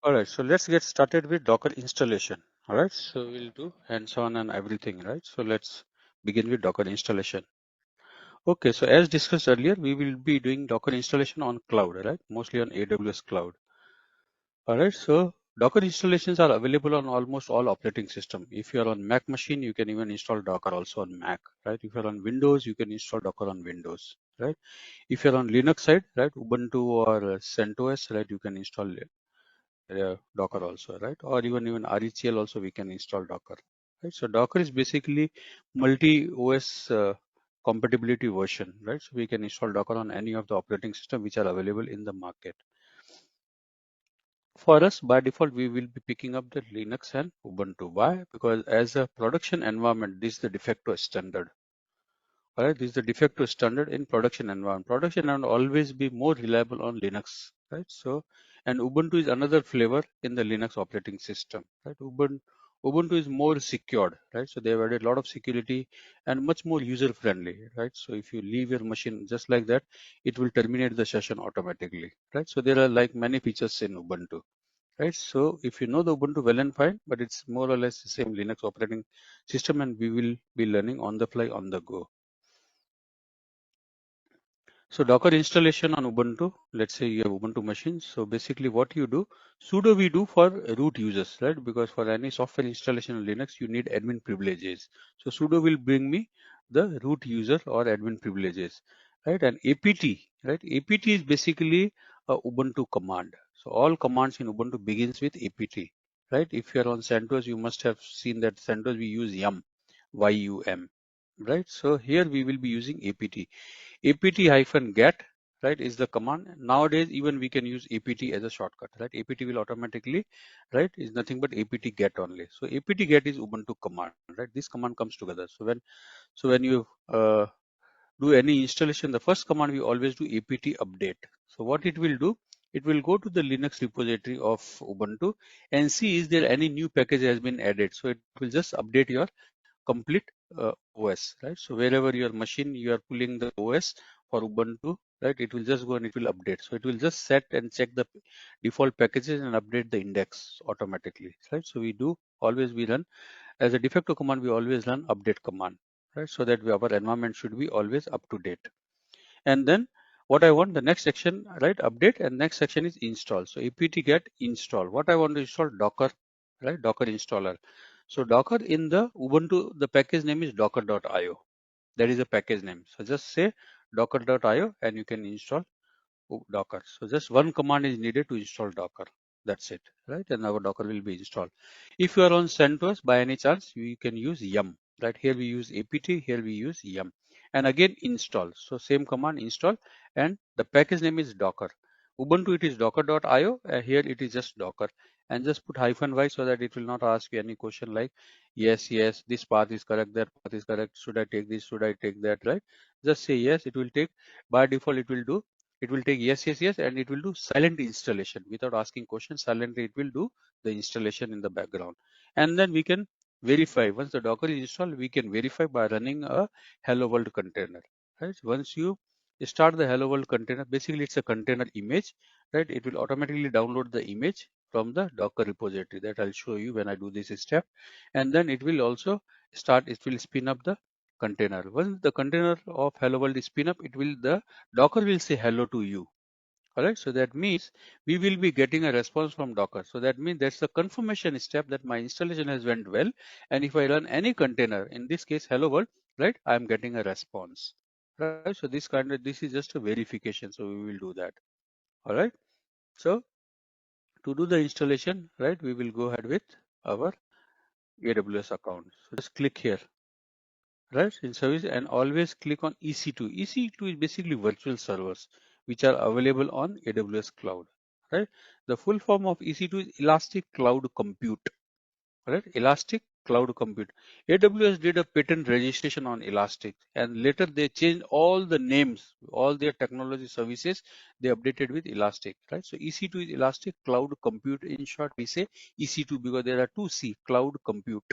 All right, so let's get started with Docker installation. All right, so we'll do hands-on and everything, right? So let's begin with Docker installation. Okay, so as discussed earlier, we will be doing Docker installation on cloud, right? Mostly on AWS cloud. All right, so Docker installations are available on almost all operating system. If you are on Mac machine, you can even install Docker also on Mac, right? If you're on Windows, you can install Docker on Windows, right? If you're on Linux side, right, Ubuntu or CentOS, right, you can install Docker also, right? Or even RECL also we can install Docker, right? So Docker is basically multi OS compatibility version, right? So we can install Docker on any of the operating system which are available in the market. For us, by default, we will be picking up the Linux and Ubuntu. Why? Because as a production environment, this is the de facto standard. All right, this is the de facto standard in production environment. Production environment always be more reliable on Linux, right? So, and Ubuntu is another flavor in the Linux operating system, right? Ubuntu is more secured, right? So they have added a lot of security and much more user friendly, right? So if you leave your machine just like that, it will terminate the session automatically, right? So there are like many features in Ubuntu, right? So if you know the Ubuntu well and fine, but it's more or less the same Linux operating system, and we will be learning on the fly, on the go. So Docker installation on Ubuntu, let's say you have Ubuntu machine. So basically what you do, sudo we do for root users, right? Because for any software installation on Linux, you need admin privileges. So sudo will bring me the root user or admin privileges, right? And apt, right? Apt is basically a Ubuntu command. So all commands in Ubuntu begins with apt, right? If you are on CentOS, you must have seen that CentOS we use yum, Y-U-M, right? So here we will be using apt. apt-get, right, is the command. Nowadays even we can use apt as a shortcut, right? Apt will automatically, right, is nothing but apt-get only. So apt-get is Ubuntu command, right? This command comes together. So when you do any installation, the first command we always do apt-update. So what it will do, it will go to the Linux repository of Ubuntu and see is there any new package has been added. So it will just update your complete OS, right? So wherever your machine you are pulling the OS for Ubuntu, right, it will just go and it will update. So it will just set and check the default packages and update the index automatically, right? So we do always we run as a de facto command, we always run update command, right? So that our environment should be always up to date. And then what I want, the next section, right, update, and next section is install. So apt-get install. What I want to install, Docker, right, Docker installer. So Docker in the Ubuntu, the package name is docker.io. That is a package name. So just say docker.io and you can install Docker. So just one command is needed to install Docker. That's it, right? And our Docker will be installed. If you are on CentOS by any chance, you can use yum, right? Here we use apt, here we use yum. And again install. So same command install, and the package name is Docker. Ubuntu it is docker.io, here it is just Docker. And just put -y so that it will not ask you any question like, yes, this path is correct, that path is correct, should I take this, should I take that, right? Just say yes, it will take, by default it will do, it will take yes, and it will do silent installation without asking questions. Silently it will do the installation in the background. And then we can verify. Once the Docker is installed, we can verify by running a hello world container, right? Once you start the hello world container, basically it's a container image, right? It will automatically download the image from the Docker repository that I'll show you when I do this step. And then it will also start, it will spin up the container. Once the container of hello world is spin up, it will, the Docker will say hello to you. All right. So that means we will be getting a response from Docker. So that means that's the confirmation step that my installation has went well. And if I run any container, in this case, hello world, right, I'm getting a response. Right. So this is just a verification. So we will do that. All right. So to do the installation, right, we will go ahead with our AWS account. So just click here, right, in service, and always click on EC2. EC2 is basically virtual servers which are available on AWS cloud, right? The full form of EC2 is Elastic Cloud Compute, right? Elastic Cloud Compute. AWS did a patent registration on Elastic, and later they changed all the names, all their technology services, they updated with Elastic, right? So EC2 is Elastic Cloud Compute. In short, we say EC2 because there are two C, Cloud Compute.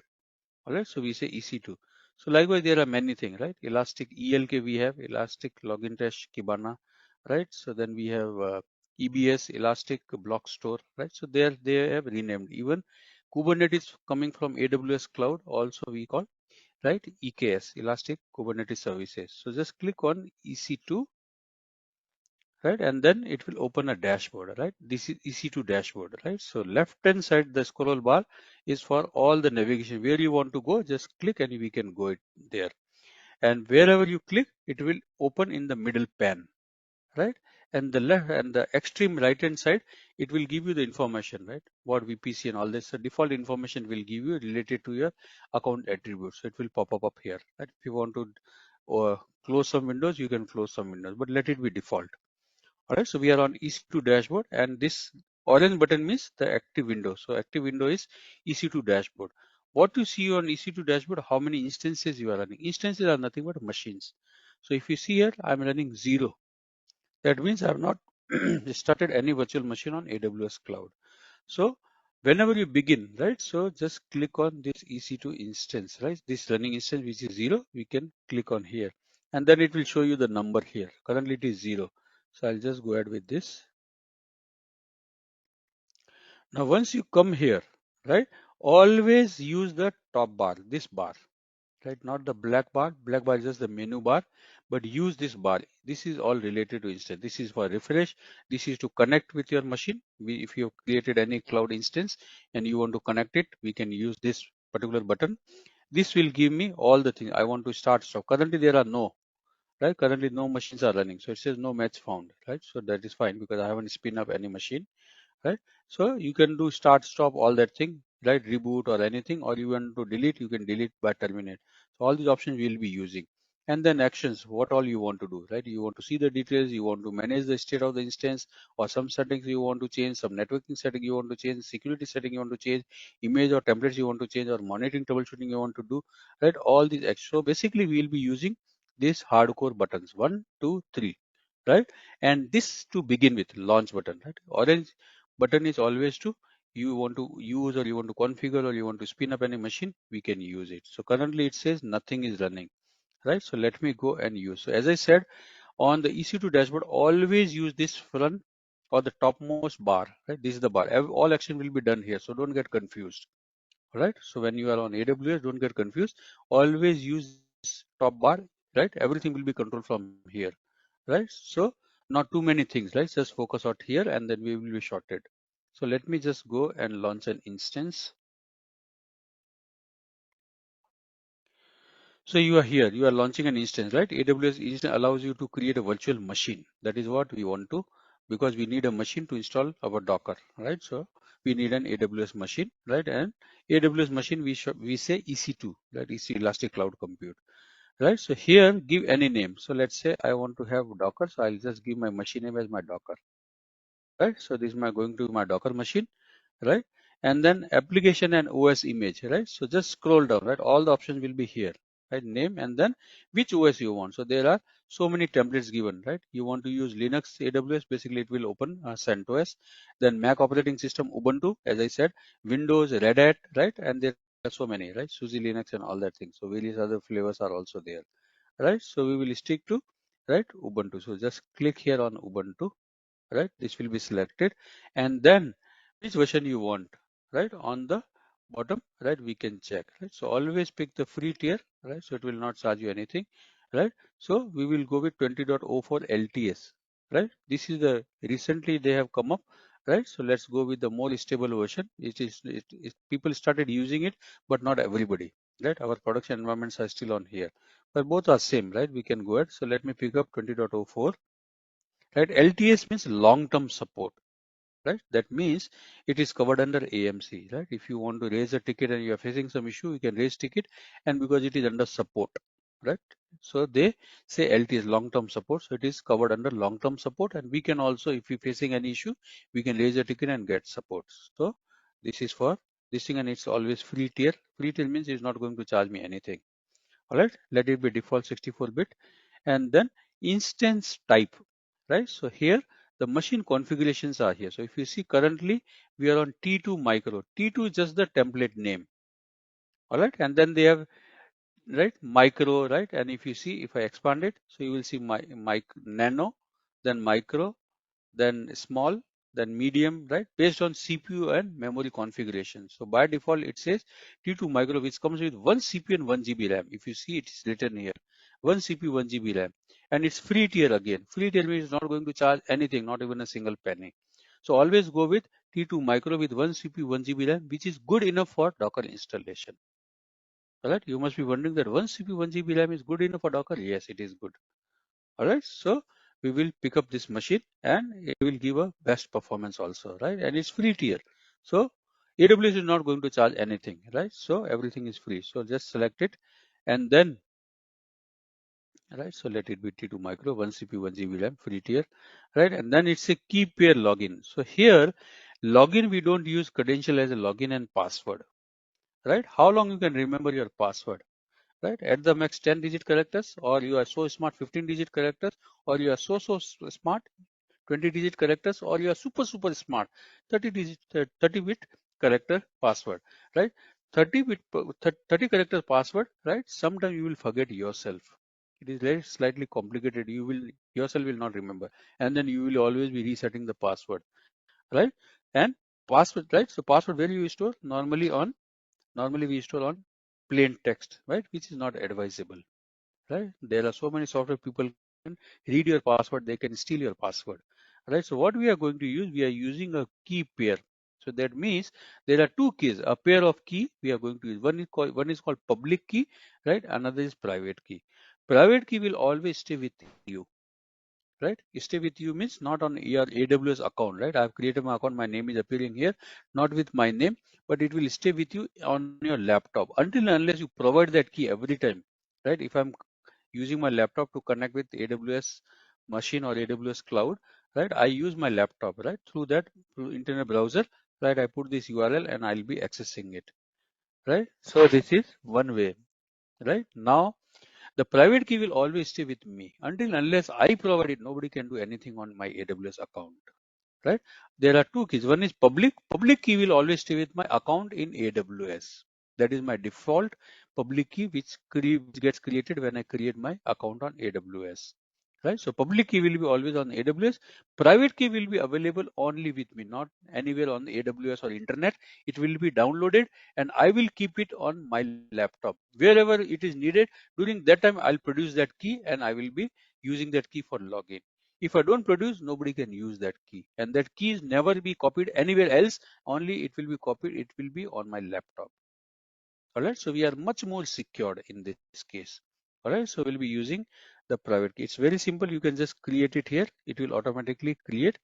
All right, so we say EC2. So likewise, there are many things, right? Elastic ELK we have, Elastic Login Test Kibana, right? So then we have EBS, Elastic Block Store, right? So there they have renamed. Even Kubernetes coming from AWS Cloud, also we call, right? EKS, Elastic Kubernetes Services. So just click on EC2, right? And then it will open a dashboard, right? This is EC2 dashboard, right? So left hand side, the scroll bar is for all the navigation. Where you want to go, just click and we can go it there. And wherever you click, it will open in the middle pane, right? And the left and the extreme right hand side, it will give you the information, right? What VPC and all this. So default information will give you related to your account attributes. So it will pop up here, right? If you want to close some windows, you can close some windows, but let it be default. All right. So we are on EC2 dashboard, and this orange button means the active window. So active window is EC2 dashboard. What you see on EC2 dashboard, how many instances you are running. Instances are nothing but machines. So if you see here, I'm running 0. That means I have not started any virtual machine on AWS cloud. So whenever you begin, right? So just click on this EC2 instance, right? This running instance, which is 0, we can click on here. And then it will show you the number here. Currently it is 0. So I'll just go ahead with this. Now, once you come here, right? Always use the top bar, this bar, right? Not the black bar. Black bar is just the menu bar, but use this bar. This is all related to instance. This is for refresh. This is to connect with your machine. If you have created any cloud instance and you want to connect it, we can use this particular button. This will give me all the things I want to start. So currently there are no, right? Currently no machines are running. So it says no match found, right? So that is fine because I haven't spin up any machine, right? So you can do start, stop, all that thing, right? Reboot or anything, or you want to delete, you can delete by terminate. So all these options we will be using. And then actions, what all you want to do, right? You want to see the details, you want to manage the state of the instance, or some settings you want to change, some networking setting you want to change, security setting you want to change, image or templates you want to change, or monitoring troubleshooting you want to do, right? All these actions. So basically we will be using these hardcore buttons, 1, 2, 3, right? And this to begin with, launch button, right? Orange button is always to you want to use or you want to configure or you want to spin up any machine, we can use it. So currently it says nothing is running, right? So let me go and use. So as I said, on the EC2 dashboard, always use this front or the topmost bar, right? This is the bar. All action will be done here, so don't get confused. All right. So when you are on AWS, don't get confused. Always use this top bar, right? Everything will be controlled from here, right? So not too many things, right? Just focus out here and then we will be shorted. So let me just go and launch an instance. So you are here, you are launching an instance, right? AWS instance allows you to create a virtual machine. That is what we want to, because we need a machine to install our Docker, right? So we need an AWS machine, right? And AWS machine, we say EC2, right? EC Elastic Cloud Compute, right? So here, give any name. So let's say I want to have Docker. So I'll just give my machine name as my Docker, right? So this is my going to my Docker machine, right? And then application and OS image, right? So just scroll down, right? All the options will be here, right? Name and then which OS you want. So there are so many templates given, right? You want to use Linux, AWS, basically it will open CentOS. Then Mac operating system, Ubuntu, as I said, Windows, Red Hat, right? And there are so many, right? SUSE Linux and all that thing. So various other flavors are also there, right? So we will stick to, right, Ubuntu. So just click here on Ubuntu, right? This will be selected, and then which version you want, right? On the bottom, right? We can check, right? So always pick the free tier, right? So it will not charge you anything, right? So we will go with 20.04 LTS, right? This is the recently they have come up, right? So let's go with the more stable version. People started using it, but not everybody, right? Our production environments are still on here, but both are same, right? We can go ahead. So let me pick up 20.04. Right, LTS means long-term support, right? That means it is covered under AMC, right? If you want to raise a ticket and you are facing some issue, you can raise ticket, and because it is under support, right? So they say LTS, long-term support, so it is covered under long-term support, and we can also, if you're facing any issue, we can raise a ticket and get support. So this is for this thing, and it's always free tier. Free tier means it's not going to charge me anything. All right, let it be default 64-bit, and then instance type, right? So here the machine configurations are here. So if you see currently we are on T2 micro. T2 is just the template name. All right, and then they have, right, micro, right? And if you see, if I expand it, so you will see my nano, then micro, then small, then medium, right? Based on CPU and memory configuration. So by default, it says T2 micro, which comes with 1 CPU and 1 GB RAM. If you see, it is written here, 1 CPU, 1 GB RAM. And it's free tier again. Free tier means it's not going to charge anything, not even a single penny. So always go with T2 micro with 1 CPU, 1 GB RAM, which is good enough for Docker installation. Alright, you must be wondering that 1 CPU, 1 GB RAM is good enough for Docker? Yes, it is good. Alright, so we will pick up this machine and it will give a best performance also, right? And it's free tier. So AWS is not going to charge anything, right? So everything is free. So just select it and then, right? So let it be T2 micro, 1 CPU, 1 GB RAM, free tier, right? And then it's a key pair login. So here, login, we don't use credential as a login and password, right? How long you can remember your password? Right, at the max 10-digit characters, or you are so smart 15-digit characters, or you are so smart 20-digit characters, or you are super smart 30-bit character password, right? 30 character password, right? Sometimes you will forget yourself. It is very slightly complicated. You will yourself will not remember, and then you will always be resetting the password, right? And password, right? So password where you store? Normally we store on plain text, right? Which is not advisable, right? There are so many software people can read your password, they can steal your password, right? So what we are going to use, we are using a key pair. So that means there are two keys, a pair of key we are going to use. One is called public key, right? Another is private key. Private key will always stay with you, right? Stay with you means not on your AWS account, right? I've created my account, my name is appearing here, not with my name, but it will stay with you on your laptop until and unless you provide that key every time, right? If I'm using my laptop to connect with AWS machine or AWS cloud, right? I use my laptop, right? Through that, through internet browser, right? I put this URL and I'll be accessing it, right? So this is one way, right? Now, the private key will always stay with me until unless I provide it. Nobody can do anything on my AWS account, right? There are two keys. One is public. Public key will always stay with my account in AWS. That is my default public key, which gets created when I create my account on AWS. Right. So public key will be always on AWS. Private key will be available only with me, not anywhere on the AWS or internet. It will be downloaded and I will keep it on my laptop. Wherever it is needed, during that time, I'll produce that key and I will be using that key for login. If I don't produce, nobody can use that key. And that key is never be copied anywhere else. Only it will be copied. It will be on my laptop. All right. So we are much more secured in this case. All right. So we'll be using the private key. It's very simple. You can just create it here. It will automatically create,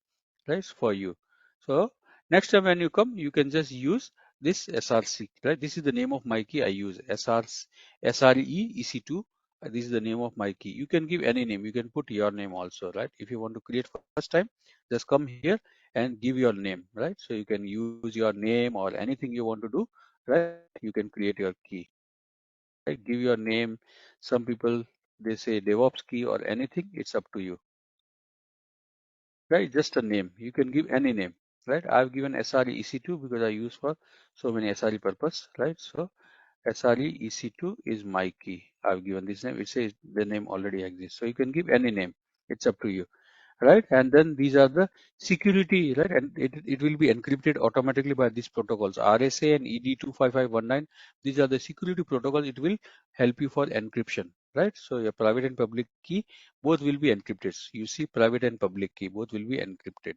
right, for you. So next time when you come, you can just use this SRC, right? This is the name of my key I use, SRE EC2. This is the name of my key. You can give any name. You can put your name also, right? If you want to create for first time, just come here and give your name, right? So you can use your name or anything you want to do, right? You can create your key, right? Give your name. Some people, they say DevOps key or anything. It's up to you, right? Just a name. You can give any name, right? I've given SRE EC2 because I use for so many SRE purpose, right? So SRE EC2 is my key. I've given this name. It says the name already exists. So you can give any name. It's up to you, right? And then these are the security, right? And it will be encrypted automatically by these protocols, RSA and ED25519. These are the security protocols. It will help you for encryption, right? So your private and public key, both will be encrypted. You see private and public key, both will be encrypted,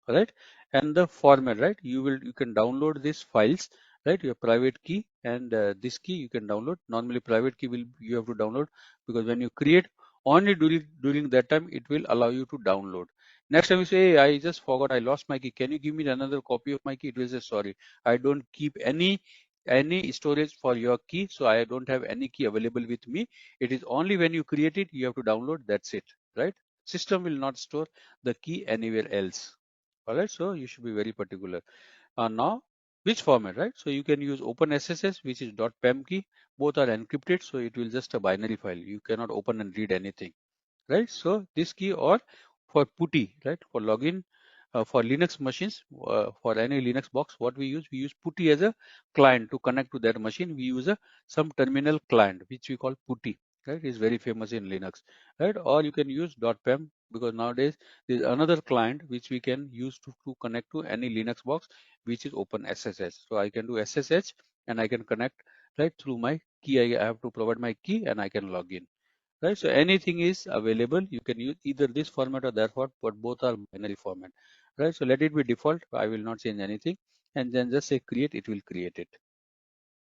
right? And the format, right? You can download these files, right? Your private key and this key you can download. Normally private key will you have to download because when you create only during that time it will allow you to download. Next time you say, hey, I just forgot, I lost my key, can you give me another copy of my key? It will say, sorry, I don't keep any storage for your key, so I don't have any key available with me. It is only when you create it you have to download. That's it, right? System will not store the key anywhere else. All right, so you should be very particular. Now, which format, right? So you can use OpenSSH, which is .pem key. Both are encrypted, so it will just a binary file. You cannot open and read anything, right? So this key, or for PuTTY, right? For login, for Linux machines, for any Linux box, what we use PuTTY as a client to connect to that machine. We use some terminal client, which we call PuTTY. right? Is very famous in Linux, right? Or you can use .pem, because nowadays there's another client which we can use to connect to any Linux box, which is Open SSH. So I can do SSH and I can connect right through my key. I have to provide my key and I can log in, right? So anything is available. You can use either this format or that format, but both are binary format, right? So let it be default. I will not change anything, and then just say create. It will create it.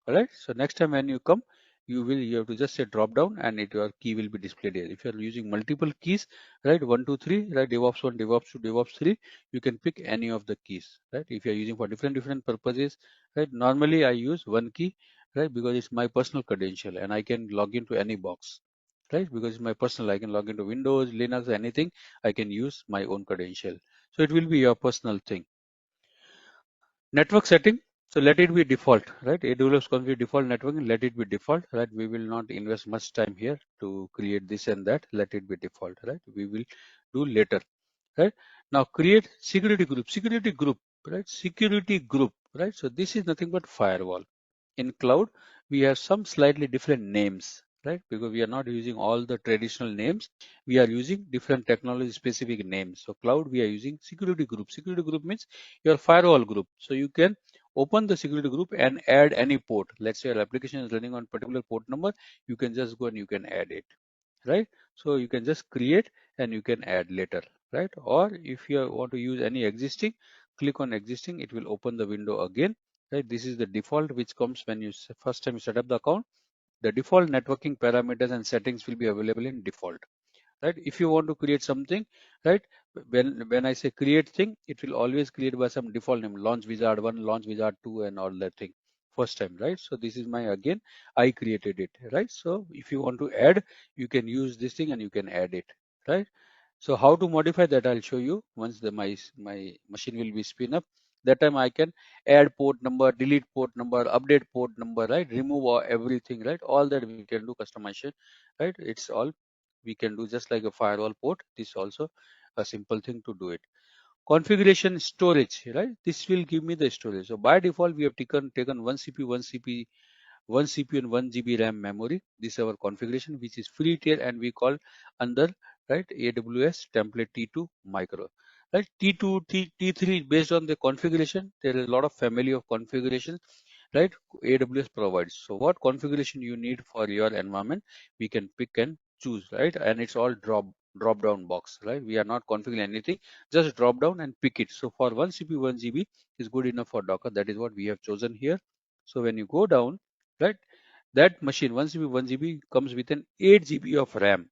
All right. So next time when you come, you have to just say drop down, and your key will be displayed here. If you are using multiple keys, right, 1 2 3, right, DevOps 1, DevOps 2, DevOps 3, you can pick any of the keys, right? If you are using for different purposes, right? Normally I use one key, right, because it's my personal credential and I can log into any box, right? Because it's my personal, I can log into Windows, Linux, anything. I can use my own credential. So it will be your personal thing. Network setting, so let it be default, right? AWS config default networking, let it be default, right? We will not invest much time here to create this and that. Let it be default, right? We will do later, right? Now create security group, right? Security group, right? So this is nothing but firewall. In cloud, we have some slightly different names, right? Because we are not using all the traditional names. We are using different technology specific names. So cloud, we are using security group. Security group means your firewall group. So you can open the security group and add any port. Let's say your application is running on particular port number. You can just go and you can add it, right? So you can just create and you can add later, right? Or if you want to use any existing, click on existing, it will open the window again, right? This is the default which comes when you first time you set up the account. The default networking parameters and settings will be available in default, right? If you want to create something, right, when I say create thing, it will always create by some default name, launch wizard 1, launch wizard 2, and all that thing first time, right? So this is my, again, I created it, right? So if you want to add, you can use this thing and you can add it, right? So how to modify that, I'll show you once my machine will be spin up. That time I can add port number, delete port number, update port number, right? Remove everything, right? All that we can do customization, right? It's all we can do just like a firewall port. This also a simple thing to do it. Configuration storage, right? This will give me the storage. So by default, we have taken one CPU, one CPU and 1 GB RAM memory. This is our configuration, which is free tier, and we call under, right, AWS template T2 micro. Right, T2, T3 based on the configuration. There is a lot of family of configuration, right? AWS provides. So what configuration you need for your environment, we can pick and choose, right? And it's all drop down box, right? We are not configuring anything, just drop down and pick it. So for one CPU, 1 GB is good enough for Docker. That is what we have chosen here. So when you go down, right, that machine 1 GB, 1 GB comes with an 8 GB of RAM.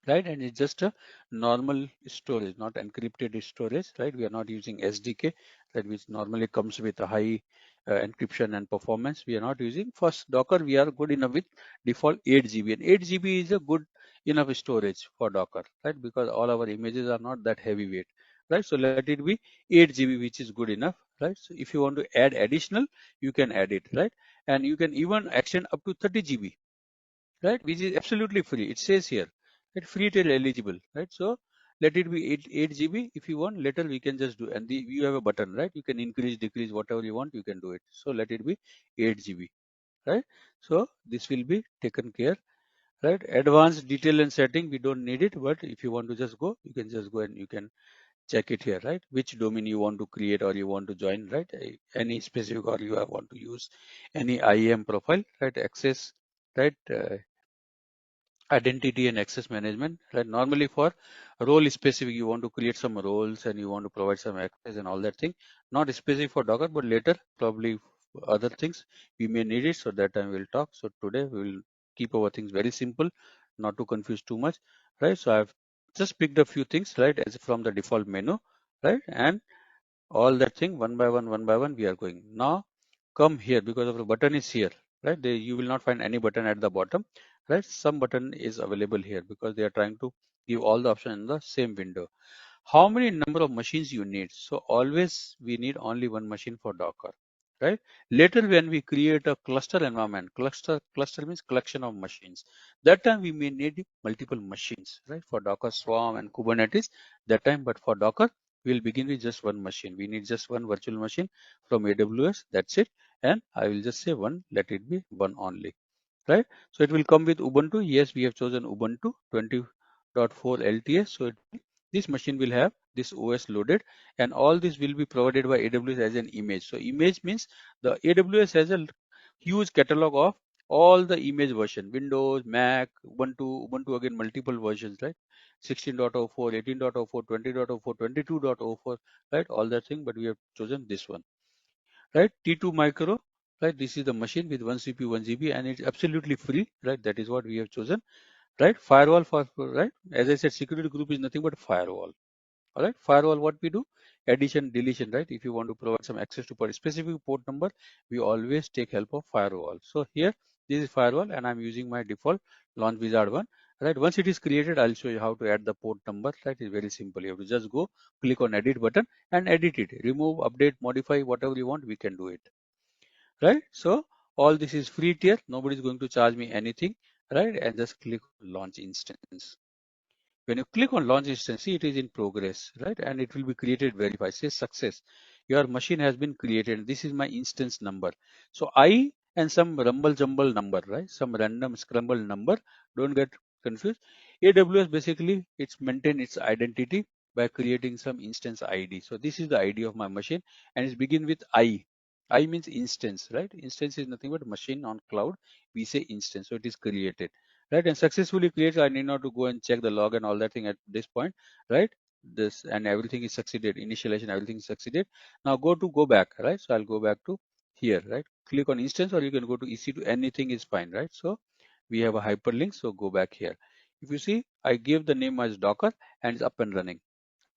Right, and it's just a normal storage, not encrypted storage, right? We are not using SDK, right, which normally comes with a high encryption and performance. We are not using. First Docker, we are good enough with default 8 GB, and 8 GB is a good enough storage for Docker, right? Because all our images are not that heavyweight, right? So let it be 8 GB, which is good enough, right? So if you want to add additional, you can add it, right? And you can even extend up to 30 GB, right, which is absolutely free. It says here that free till eligible, right? So let it be 8 GB. If you want, later we can just do, and you have a button, right? You can increase, decrease, whatever you want, you can do it. So let it be 8 GB, right? So this will be taken care, right? Advanced detail and setting, we don't need it, but if you want to just go, you can just go and you can check it here, right? Which domain you want to create or you want to join, right? Any specific, or you want to use any IAM profile, right? Access, right? Identity and access management, right? Normally for role specific, you want to create some roles and you want to provide some access and all that thing, not specific for Docker, but later probably other things we may need it. So that time we'll talk. So today we will keep our things very simple, not to confuse too much, right? So I've just picked a few things, right, as from the default menu, right? And all that thing one by one we are going. Now come here, because of the button is here, right? You will not find any button at the bottom, right? Some button is available here because they are trying to give all the options in the same window. How many number of machines you need? So always we need only one machine for Docker, right? Later when we create a cluster environment, cluster means collection of machines, that time we may need multiple machines, right? For Docker Swarm and Kubernetes that time, but for Docker we'll begin with just one machine. We need just one virtual machine from AWS, that's it. And I will just say one, let it be one only, right? So it will come with Ubuntu. Yes, we have chosen Ubuntu 20.4 LTS. So this machine will have this OS loaded, and all this will be provided by AWS as an image. So image means the AWS has a huge catalog of all the image version, Windows, Mac, Ubuntu again multiple versions, right? 16.04, 18.04, 20.04, 22.04, right? All that thing, but we have chosen this one, right? T2 micro, right? This is the machine with 1 CPU, 1 GB, and it's absolutely free, right? That is what we have chosen, right? Firewall right? As I said, security group is nothing but firewall. All right, firewall, what we do? Addition, deletion, right? If you want to provide some access to a specific port number, we always take help of firewall. So here, this is firewall, and I'm using my default launch wizard one. Right, once it is created, I'll show you how to add the port number. Right, it's very simple. You have to just go, click on edit button and edit it. Remove, update, modify, whatever you want, we can do it. Right, so all this is free tier. Nobody is going to charge me anything. Right, and just click launch instance. When you click on launch instance, see it is in progress, right? And it will be created, verified. Say success. Your machine has been created. This is my instance number. So I and some rumble jumble number, right? Some random scramble number. Don't get confused. AWS basically it's maintain its identity by creating some instance ID. So this is the ID of my machine, and it's begin with I. I means instance, right? Instance is nothing but machine on cloud. We say instance. So it is created, right? And successfully created. I need not to go and check the log and all that thing at this point, right? This and everything is succeeded. Initialization, everything is succeeded. Now go back, right? So I'll go back to here, right? Click on instance, or you can go to EC2. Anything is fine, right? So we have a hyperlink. So go back here. If you see, I gave the name as Docker, and it's up and running,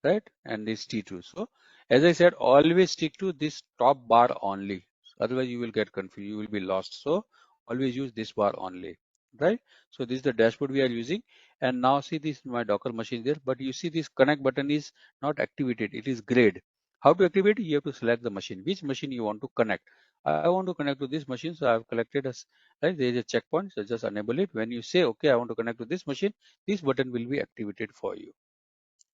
right? And this T2. So as I said, always stick to this top bar only. Otherwise you will get confused. You will be lost. So always use this bar only, right? So this is the dashboard we are using. And now see this my Docker machine there, but you see this connect button is not activated. It is grayed. How to activate it? You have to select the machine. Which machine you want to connect? I want to connect to this machine. So I have collected as, right? There is a checkpoint. So just enable it. When you say, okay, I want to connect to this machine, this button will be activated for you.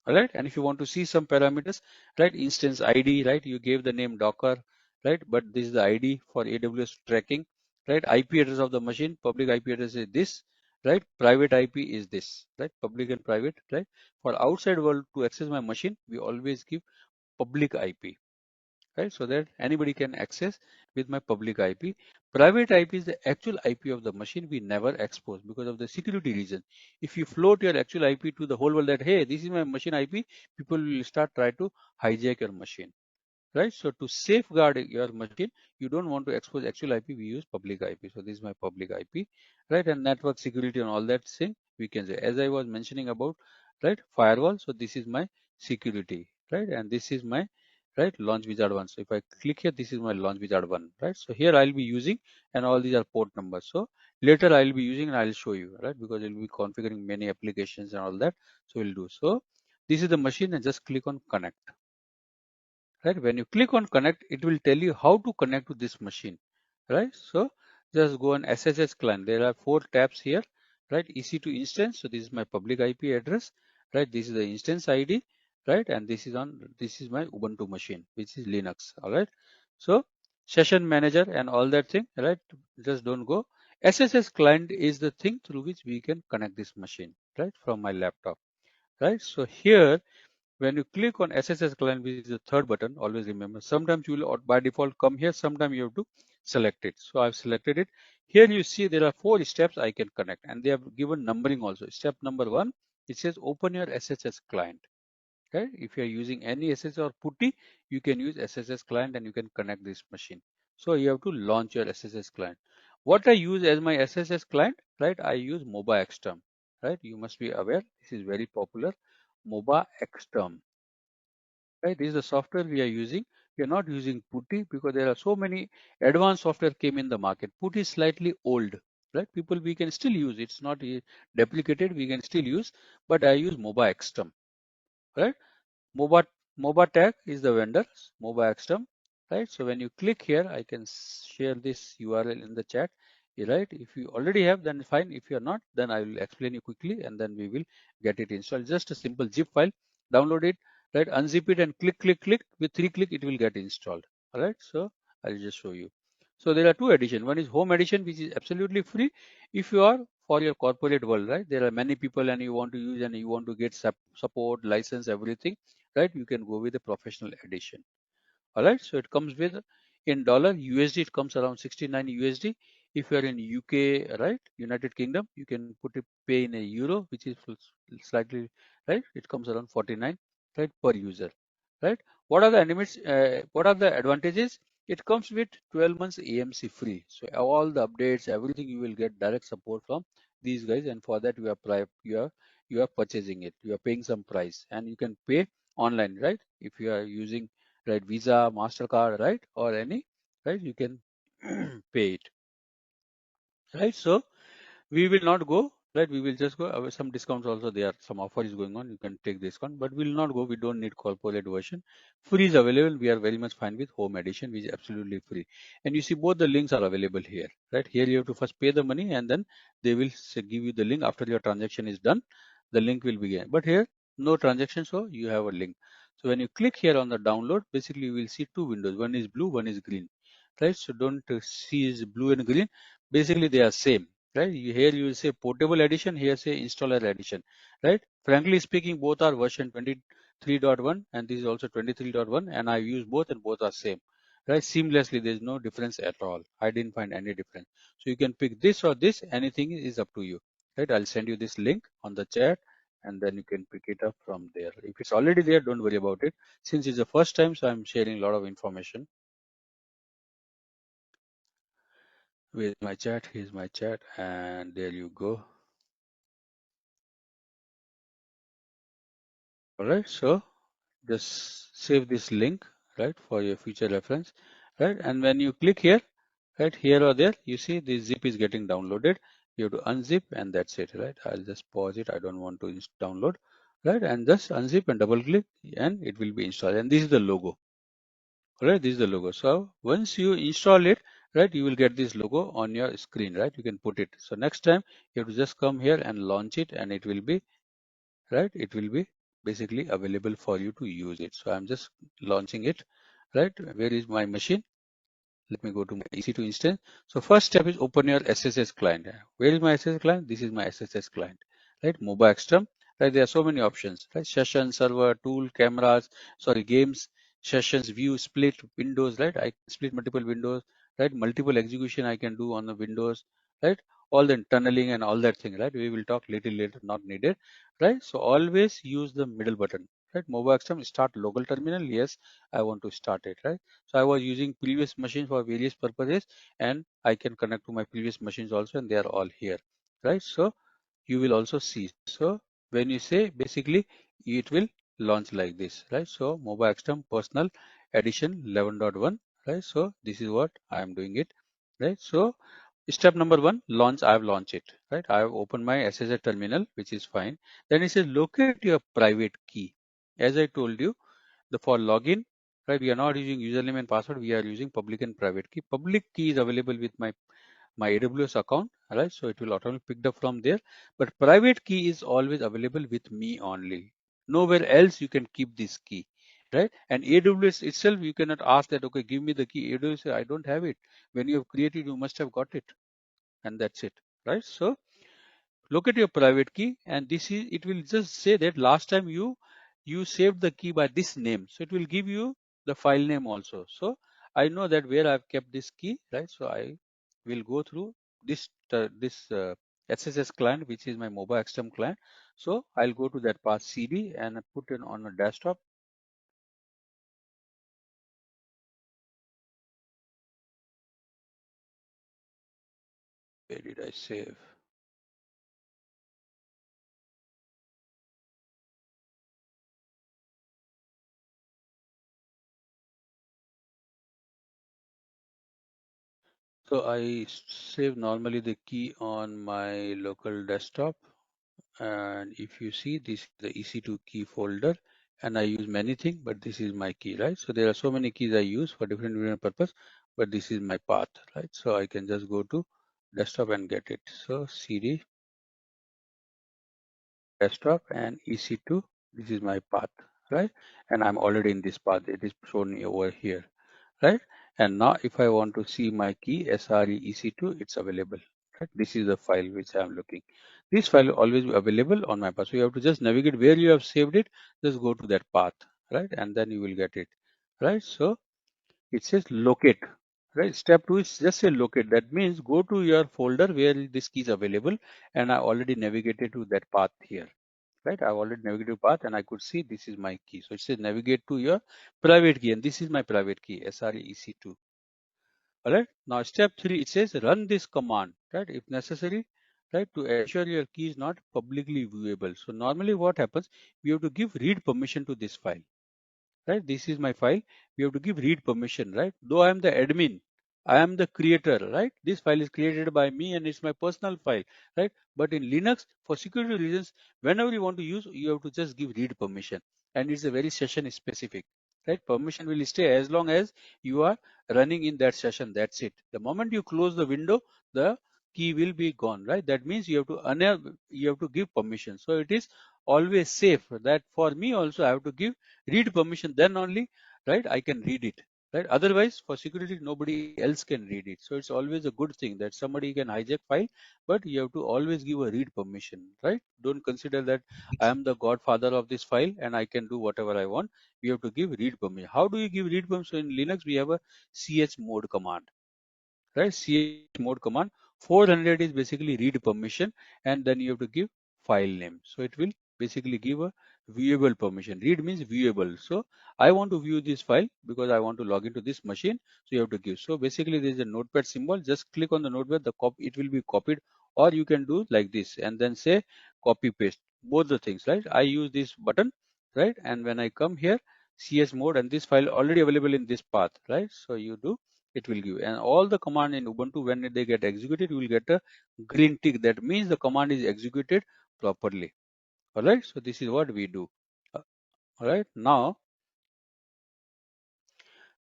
All right, and if you want to see some parameters, right, instance ID, right, you gave the name Docker, right, but this is the ID for AWS tracking, right? IP address of the machine, public IP address is this, right? Private IP is this, right? Public and private, right? For outside world to access my machine, we always give public IP, right? So that anybody can access with my public IP. Private IP is the actual IP of the machine. We never expose because of the security reason. If you float your actual IP to the whole world that, hey, this is my machine IP, people will start try to hijack your machine, right? So to safeguard your machine, you don't want to expose actual IP, we use public IP. So this is my public IP, right? And network security and all that thing we can say, as I was mentioning about, right, firewall. So this is my security, right? And this is my, right, launch wizard one. So if I click here, this is my launch wizard one, right? So here I'll be using, and all these are port numbers. So later I'll be using and I'll show you, right? Because we'll be configuring many applications and all that. So we'll do. So this is the machine, and just click on connect. Right, when you click on connect, it will tell you how to connect to this machine, right? So just go on SSH client. There are 4 tabs here, right? EC2 instance. So this is my public IP address, right? This is the instance ID, right? And this is my Ubuntu machine, which is Linux. All right, so session manager and all that thing, right? Just don't go. SSH client is the thing through which we can connect this machine, right, from my laptop, right? So here, when you click on SSH client, which is the third button, always remember, sometimes you will by default come here, sometimes you have to select it. So I've selected it. Here you see there are 4 steps I can connect, and they have given numbering also. Step number 1, it says open your SSH client. Okay, if you are using any SSH or putty, you can use SSH client and you can connect this machine. So you have to launch your SSH client. What I use as my SSH client, right? I use MOBA Xterm, right? You must be aware, this is very popular, MOBA Xterm. Right, this is the software we are using. We are not using putty because there are so many advanced software came in the market. Putty is slightly old, right? People, we can still use, it's not deprecated, we can still use, but I use MOBA Xterm, right? MOBA MOBA tag is the vendor, MOBA Xterm, right? So when you click here, I can share this URL in the chat, right? If you already have, then fine. If you're not, then I will explain you quickly, and then we will get it installed. Just a simple zip file, download it, right? Unzip it and click. With 3 click, it will get installed. All right. So I'll just show you. So there are two editions. One is home edition, which is absolutely free. If you are for your corporate world, right? There are many people and you want to use and you want to get support, license, everything, right? You can go with the professional edition. All right. So it comes with in dollar USD, it comes around 69 USD. If you are in UK, right, United Kingdom, you can put it pay in a euro, which is slightly right. It comes around 49, right, per user, right. What are the limits? What are the advantages? It comes with 12 months AMC free. So all the updates, everything you will get direct support from these guys, and for that you are purchasing it. You are paying some price, and you can pay online, right? If you are using right Visa, Mastercard, right, or any, right, you can pay it, right. So we will not go, right, we will just go some discounts also there, some offer is going on, you can take discount, but we will not go, we don't need corporate version. Free is available, we are very much fine with home edition, which is absolutely free. And you see both the links are available here, right. Here you have to first pay the money and then they will give you the link after your transaction is done, the link will begin. But here no transaction, so you have a link. So when you click here on the download, basically you will see two windows, one is blue, one is green, right. So don't see is blue and green, basically they are same, right. Here you will say portable edition, here say installer edition, right. Frankly speaking, both are version 23.1 and this is also 23.1, and I use both and both are same, right. Seamlessly, there is no difference at all. I didn't find any difference. So you can pick this or this, anything is up to you, right. I'll send you this link on the chat and then you can pick it up from there. If it's already there, don't worry about it. Since it's the first time, so I'm sharing a lot of information with my chat. Here's my chat and there you go. All right, so just save this link, right, for your future reference, right. And when you click here, right, here or there, you see the zip is getting downloaded. You have to unzip and that's it, right. I'll just pause it. I don't want to download, right. And just unzip and double click and it will be installed. And this is the logo, all right. This is the logo. So once you install it, right, you will get this logo on your screen, right. You can put it. So next time you have to just come here and launch it and it will be, right, it will be basically available for you to use it. So I'm just launching it, right. Where is my machine? Let me go to my EC2 instance. So first step is open your SSH client. Where is my SSH client? This is my SSH client, right. Mobile Extreme, right. There are so many options, right. Session, server, tool, cameras, sorry, games, sessions, view, split, windows, right. I can split multiple windows, right. Multiple execution I can do on the windows, right. All the tunneling and all that thing, right. We will talk little later, not needed, right. So always use the middle button, right. Mobile Extreme, start local terminal. Yes, I want to start it, right. So I was using previous machines for various purposes and I can connect to my previous machines also and they are all here, right. So you will also see. So when you say, basically it will launch like this, right. So mobile extreme personal edition 11.1, right. So this is what I am doing it, right. So step number one, launch. I have launched it, right. I have opened my SSH terminal, which is fine. Then it says locate your private key. As I told you, the for login, right, we are not using username and password, we are using public and private key. Public key is available with my AWS account, right. So it will automatically picked up from there, but private key is always available with me only. Nowhere else you can keep this key, right. And AWS itself, you cannot ask that, okay, give me the key. AWS say, I don't have it. When you have created, you must have got it, and that's it, right. So look at your private key, and this is, it will just say that last time you saved the key by this name, so it will give you the file name also. So I know that where I've kept this key, right. So I will go through this SSH client, which is my mobile xterm client. So I'll go to that path cd and put it on a desktop. Where did I save? So I save normally the key on my local desktop. And if you see, this is the EC2 key folder, and I use many things, but this is my key, right. So there are so many keys I use for different purpose, but this is my path, right. So I can just go to desktop and get it. So cd desktop and EC2, this is my path, right. And I'm already in this path, it is shown over here, right. And now if I want to see my key SRE-EC2, it's available. Right? This is the file which I am looking. This file will always be available on my path. So you have to just navigate where you have saved it. Just go to that path, right? And then you will get it, right? So it says locate, right? Step 2 is just say locate. That means go to your folder where this key is available, and I already navigated to that path here, right? I've already navigated path and I could see this is my key. So it says navigate to your private key, and this is my private key, SRE-EC2. All right. Now step 3, it says run this command, right? If necessary, right, to ensure your key is not publicly viewable. So normally what happens, we have to give read permission to this file, right? This is my file. We have to give read permission, right? Though I am the admin, I am the creator, right? This file is created by me and it's my personal file, right? But in Linux, for security reasons, whenever you want to use, you have to just give read permission, and it's a very session specific, right? Permission will stay as long as you are running in that session. That's it. The moment you close the window, the key will be gone, right? That means you have to you have to give permission. So it is always safe that for me also I have to give read permission, then only, right, I can read it, right? Otherwise for security nobody else can read it. So it's always a good thing that somebody can hijack file, but you have to always give a read permission, right? Don't consider that I am the godfather of this file and I can do whatever I want. We have to give read permission. How do you give read permission? So in Linux we have a chmod command, right? Chmod command 400 is basically read permission, and then you have to give file name. So it will basically give a viewable permission. Read means viewable. So I want to view this file because I want to log into this machine. So you have to give. So basically there is a notepad symbol. Just click on the notepad, it will be copied, or you can do like this and then say copy paste, both the things, right? I use this button, right? And when I come here, chmod, and this file already available in this path, right? So you do, it will give. And all the command in Ubuntu, when they get executed, you will get a green tick. That means the command is executed properly. All right. So this is what we do. All right. Now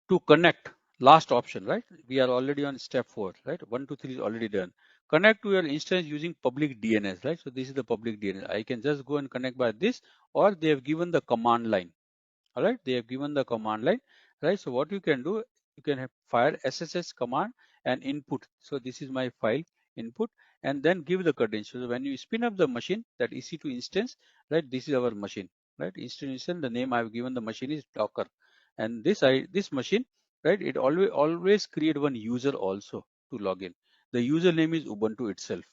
to connect, last option, right? We are already on step 4, right? 1, 2, 3 is already done. Connect to your instance using public DNS, right? So this is the public DNS. I can just go and connect by this, or they have given the command line. All right, they have given the command line, right? So what you can do, you can have fire sss command and input. So this is my file input, and then give the credentials. So when you spin up the machine, that EC2 instance, right? This is our machine, right? Instance, the name I've given the machine is Docker, and this machine, right? It always create one user also to log in. The user name is Ubuntu itself,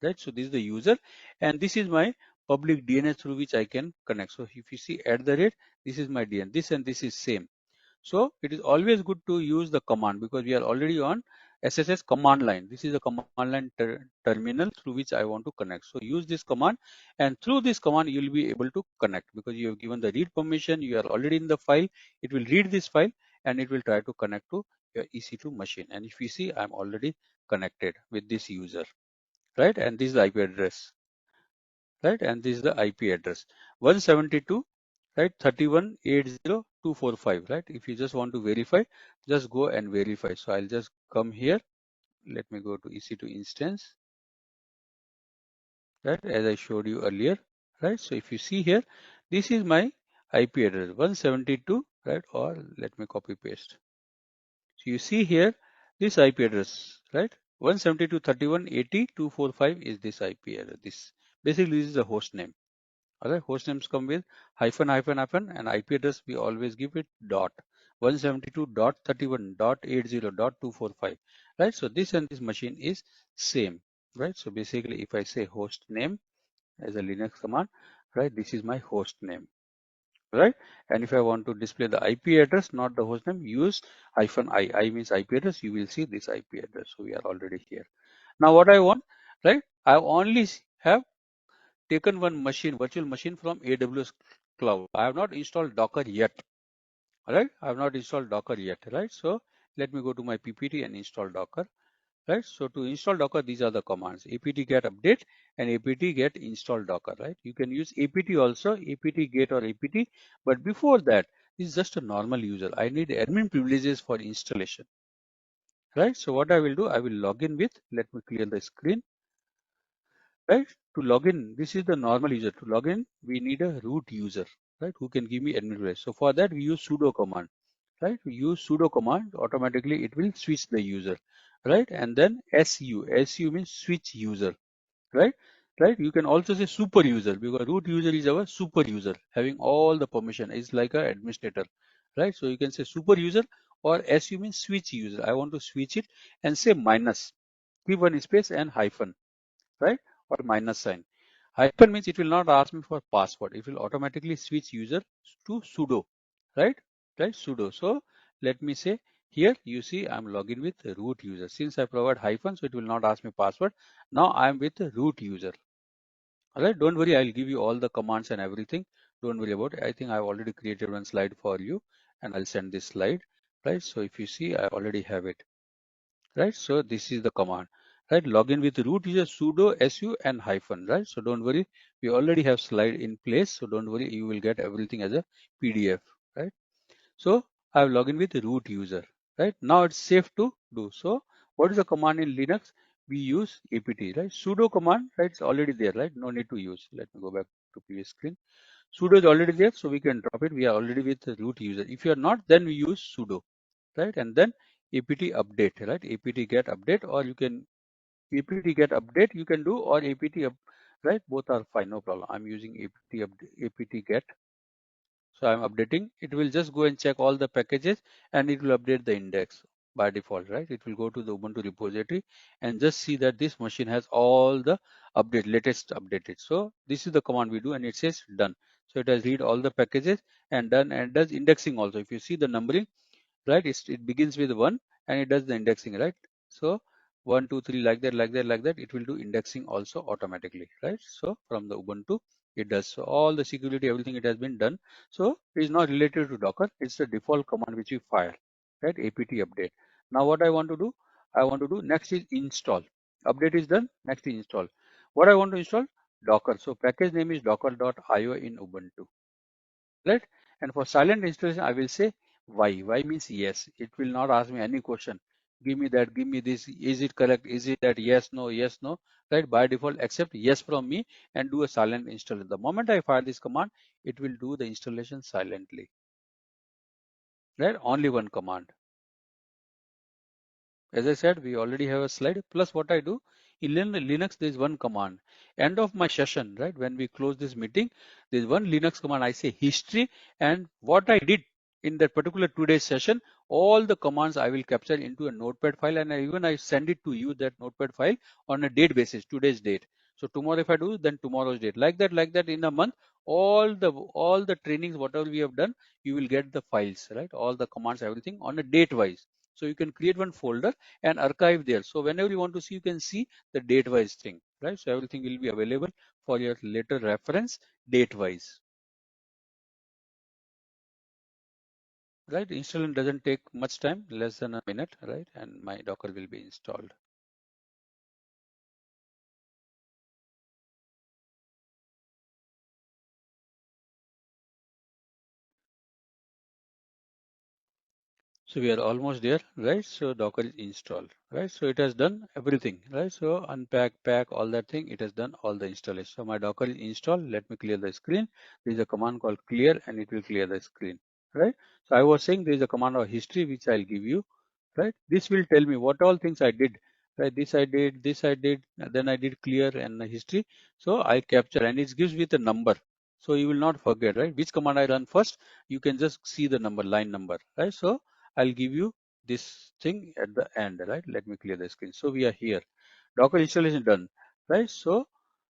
right? So this is the user, and this is my public DNS through which I can connect. So if you see at the rate, this is my DNS, this and this is same. So it is always good to use the command because we are already on SSH command line. This is the command line terminal through which I want to connect. So use this command, and through this command you will be able to connect because you have given the read permission. You are already in the file. It will read this file and it will try to connect to your EC2 machine. And if you see, I'm already connected with this user, right? And this is the IP address, right? And this is the IP address 172, right? 31.80.245, right? If you just want to verify, just go and verify. So I'll just come here. Let me go to EC2 instance, right? As I showed you earlier, right? So if you see here, this is my IP address 172, right? Or let me copy paste. So you see here, this IP address, right? 172.31.80.245 is this IP address. This basically this is the host name. Other host names come with hyphen, hyphen, hyphen, and IP address we always give it dot 172.31.80.245, right? So this and this machine is same, right? So basically if I say host name as a Linux command, right, this is my host name, right? And if I want to display the IP address, not the host name, use hyphen I means IP address. You will see this IP address. So we are already here. Now what I want, right? I only have taken one machine, virtual machine from AWS cloud. I have not installed Docker yet. All right, I have not installed Docker yet, right? So let me go to my PPT and install Docker, right? So to install Docker, these are the commands: apt get update and apt get install Docker, right? You can use apt also, apt get or apt, but before that, this is just a normal user. I need admin privileges for installation, right? So what I will do, I will log in with, let me clear the screen. Right, to log in, this is the normal user. To log in, we need a root user, right, who can give me admin privilege. So for that we use sudo command, right? We use sudo command, automatically it will switch the user, right? And then su means switch user, right? Right? You can also say super user because root user is our super user having all the permission. It's like a administrator, right? So you can say super user or su means switch user. I want to switch it and say minus, give one space and hyphen, right? Or minus sign. Hyphen means it will not ask me for password. It will automatically switch user to sudo, right? Right? Sudo. So let me say here you see I'm logging with root user. Since I provide hyphen, so it will not ask me password. Now I'm with root user. All right, don't worry, I'll give you all the commands and everything. Don't worry about it. I think I've already created one slide for you and I'll send this slide, right? So if you see, I already have it, right? So this is the command, right? Login with root user sudo su and hyphen, right? So don't worry, we already have slide in place. So don't worry, you will get everything as a PDF, right? So I have logged in with root user, right? Now it's safe to do. So what is the command in Linux? We use apt, right? Sudo command, right? It's already there, right? No need to use. Let me go back to previous screen. Sudo is already there, so we can drop it. We are already with the root user. If you are not, then we use sudo, right? And then apt update, right? Apt get update, or you can apt get update you can do, or apt up, right? Both are fine, no problem. I'm using apt update, apt get. So I'm updating. It will just go and check all the packages and it will update the index by default, right? It will go to the Ubuntu repository and just see that this machine has all the latest updated. So this is the command we do and it says done. So it has read all the packages and done and does indexing also. If you see the numbering, right, it begins with 1 and it does the indexing, right? So 1 2 3 like that like that like that, it will do indexing also automatically, right? So from the Ubuntu it does. So all the security, everything, it has been done. So it is not related to Docker. It's the default command which we fire, right? Apt update. Now what I want to do, next is install. Update is done, next is install. What I want to install? Docker. So package name is docker.io in Ubuntu, right? And for silent installation, I will say why. Why means yes. It will not ask me any question. Give me that, give me this. Is it correct? Is it that? Yes, no, yes, no. Right? By default, accept yes from me and do a silent install. The moment I fire this command, it will do the installation silently. Right? Only one command. As I said, we already have a slide. Plus what I do, in Linux, there is one command. End of my session, right? When we close this meeting, there is one Linux command. I say history and what I did in that particular 2 days session, all the commands I will capture into a notepad file and I send it to you, that notepad file, on a date basis, today's date. So tomorrow if I do, then tomorrow's date. Like that in a month, all the trainings, whatever we have done, you will get the files, right? All the commands, everything on a date wise. So you can create one folder and archive there. So whenever you want to see, you can see the date wise thing, right? So everything will be available for your later reference date wise, right? Installing doesn't take much time, less than a minute, right? And my Docker will be installed. So we are almost there, right? So Docker is installed, right? So it has done everything, right? So unpack, pack, all that thing, it has done all the installation. So my Docker is installed. Let me clear the screen. There is a command called clear and it will clear the screen, right? So I was saying there is a command of history which I'll give you, right? This will tell me what all things I did, right? This I did, then I did clear and the history. So I capture and it gives with a number. So you will not forget, right? Which command I run first, you can just see the number, line number, right? So I'll give you this thing at the end, right? Let me clear the screen. So we are here. Docker installation done, right? So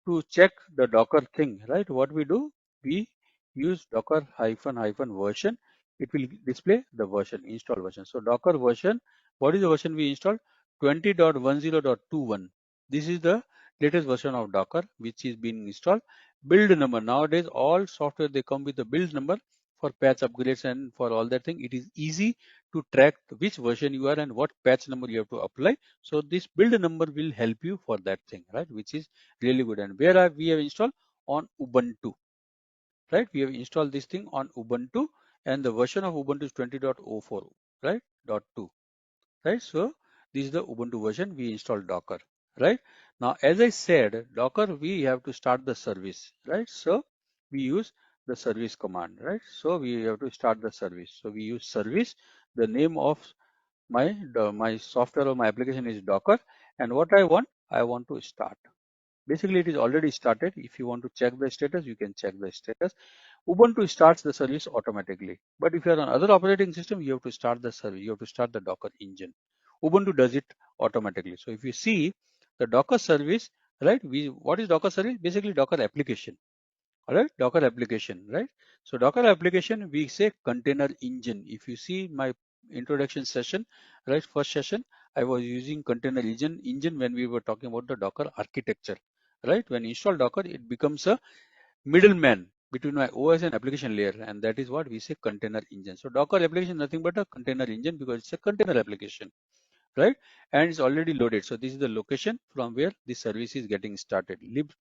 to check the Docker thing, right? What we do, we use Docker hyphen version. It will display the version, install version. So Docker version, what is the version we installed? 20.10.21. This is the latest version of Docker which is being installed. Build number. Nowadays, all software they come with the build number for patch upgrades and for all that thing. It is easy to track which version you are and what patch number you have to apply. So this build number will help you for that thing, right? Which is really good. And where are we have installed? On Ubuntu, right? We have installed this thing on Ubuntu and the version of Ubuntu is 20.04, right? .2, right? So this is the Ubuntu version. We installed Docker, right? Now, as I said, Docker, we have to start the service, right? So we use the service command, right? So we have to start the service. So we use service. The name of my software or my application is Docker, and what I want to start. Basically, it is already started. If you want to check the status, you can check the status. Ubuntu starts the service automatically. But if you are on other operating system, you have to start the service. You have to start the Docker engine. Ubuntu does it automatically. So if you see the Docker service, right? What is Docker service? Basically, Docker application. All right, Docker application, right? So Docker application, we say container engine. If you see my introduction session, right, first session, I was using container engine when we were talking about the Docker architecture, right? When you install Docker, it becomes a middleman between my OS and application layer, and that is what we say container engine. So Docker application is nothing but a container engine because it's a container application, right? And it's already loaded. So this is the location from where the service is getting started. Lib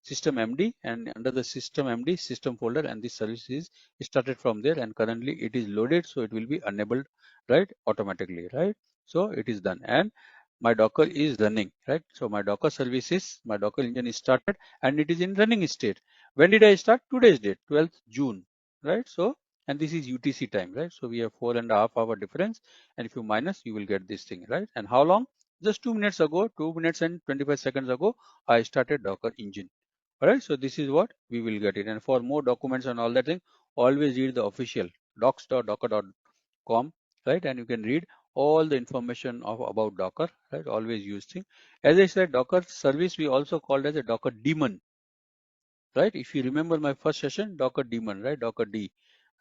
system MD, and under the system MD system folder, and this service is started from there, and currently it is loaded, so it will be enabled, right, automatically, right? So it is done, and my Docker is running, right? So my Docker services, my Docker engine is started, and it is in running state. When did I start? Today's date, 12th June, right? So, and this is UTC time, right? So we have 4.5 hour difference, and if you minus, you will get this thing, right? And how long? Just 2 minutes ago, 2 minutes and 25 seconds ago, I started Docker engine. All right, so this is what we will get it. And for more documents and all that thing, always read the official docs.docker.com, right? And you can read all the information about Docker, right? Always use thing. As I said, Docker service we also called as a Docker daemon, right? If you remember my first session, Docker daemon, right? Docker D,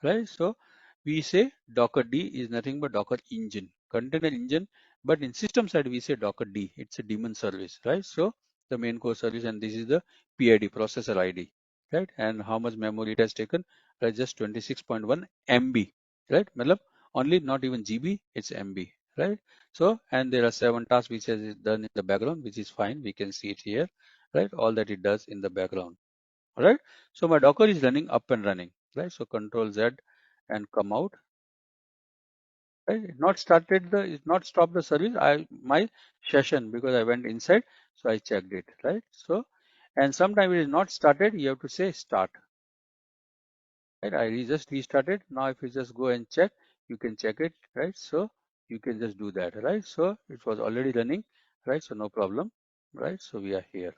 right? So we say Docker D is nothing but Docker engine, container engine, but in system side we say Docker D. It's a daemon service, right? So the main core service, and this is the PID, processor ID, right? And how much memory it has taken, right? Just 26.1 MB, right? Matlab, only not even GB, it's MB, right? So, and there are 7 tasks which is done in the background, which is fine. We can see it here, right? All that it does in the background. All right, so my Docker is running up and running, right? So Control Z and come out, right? It's not stopped the service. My session, because I went inside, so I checked it, right? So, and sometime it is not started, you have to say start, right? Just restarted. Now if you just go and check, you can check it, right? So you can just do that, right? So it was already running, right? So no problem, right? So we are here.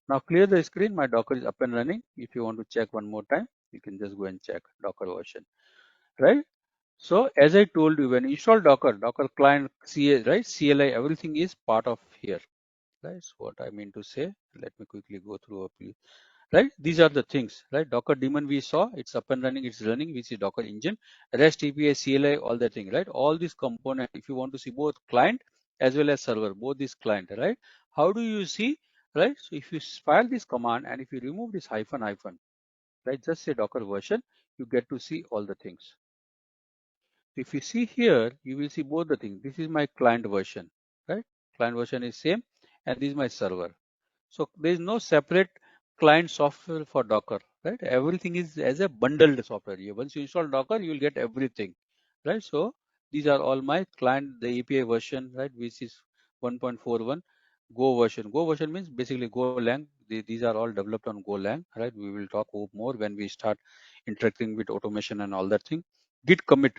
Now clear the screen, my Docker is up and running. If you want to check one more time, you can just go and check Docker version, right? So as I told you, when you install Docker client, CA, right? CLI, everything is part of here, right? So what I mean to say, let me quickly go through a few, right? These are the things, right? Docker daemon we saw, it's up and running, it's running, which is Docker engine, REST API, CLI, all that thing, right? All these components, if you want to see both client as well as server, both these client, right? How do you see, right? So if you file this command and if you remove this hyphen, right? Just say Docker version, you get to see all the things. If you see here, you will see both the things. This is my client version, right? Client version is same, and this is my server. So there is no separate client software for Docker, right? Everything is as a bundled software. Once you install Docker, you will get everything, right? So these are all my client, the API version, right? Which is 1.41. Go version. Go version means basically Golang. These are all developed on Golang, right? We will talk more when we start interacting with automation and all that thing. Git commit,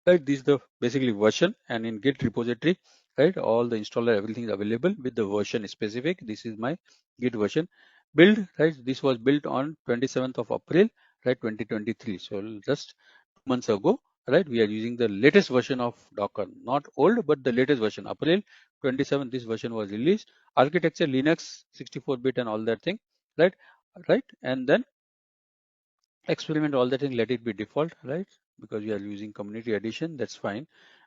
right? This is the basically version, and in Git repository, right, all the installer, everything is available with the version specific. This is my Git version. Build, right, this was built on 27th of April, right, 2023. So just 2 months ago, right, we are using the latest version of Docker, not old but the latest version. April 27th this version was released. Architecture Linux 64-bit and all that thing, right, and then experiment all that thing, let it be default, right? Because we are using community edition, that's fine,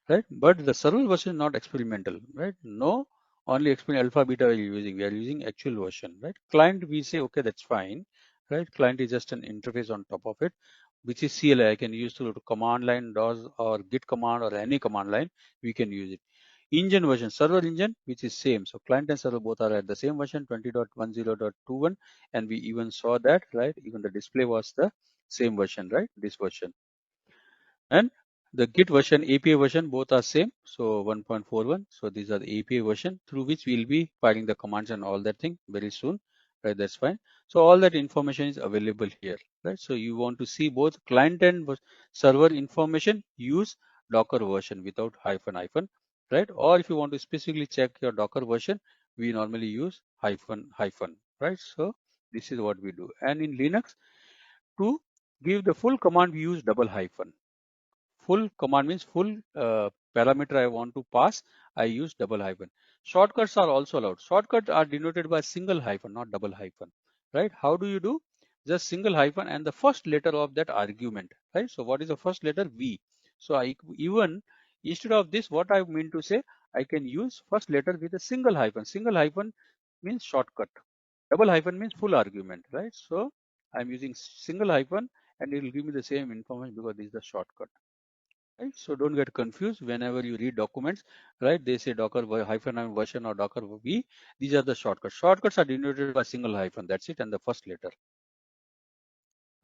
right? But the server version not experimental, right? No, only experimental alpha beta we are using. We are using actual version, right? Client we say okay, that's fine, right? Client is just an interface on top of it, which is CLI. I can use through command line, DOS or Git command or any command line. We can use it. Engine version, server engine, which is same. So client and server both are at the same version, 20.10.21, and we even saw that, right? Even the display was the same version, right? This version. And the Git version, API version, both are same. So 1.41. So these are the API version through which we'll be filing the commands and all that thing very soon, right? That's fine. So all that information is available here, right? So you want to see both client and server information, use Docker version without hyphen, right? Or if you want to specifically check your Docker version, we normally use hyphen, right? So this is what we do. And in Linux, to give the full command, we use double hyphen. Full command means full parameter I want to pass, I use double hyphen. Shortcuts are also allowed. Shortcuts are denoted by single hyphen, not double hyphen, right? How do you do? Just single hyphen and the first letter of that argument, right? So what is the first letter? V. So I even instead of this, what I mean to say, I can use first letter with a single hyphen. Single hyphen means shortcut. Double hyphen means full argument, right? So I'm using single hyphen and it will give me the same information because this is the shortcut. Right? So don't get confused whenever you read documents, right? They say Docker hyphen version or Docker V. These are the shortcuts. Shortcuts are denoted by single hyphen. That's it, and the first letter.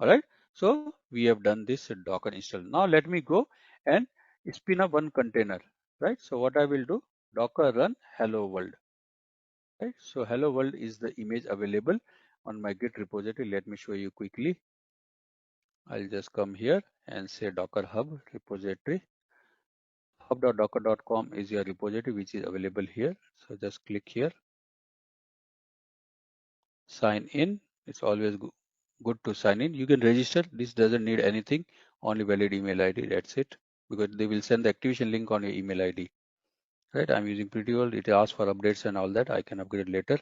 All right. So we have done this Docker install. Now let me go and spin up one container. Right. So what I will do? Docker run hello world. Right. So hello world is the image available on my Git repository. Let me show you quickly. I'll just come here and say Docker Hub repository. Hub.docker.com is your repository which is available here. So just click here, sign in. It's always good to sign in. You can register. This doesn't need anything, only valid email ID. That's it, because they will send the activation link on your email ID. Right? I'm using pretty old. It asks for updates and all that. I can upgrade later.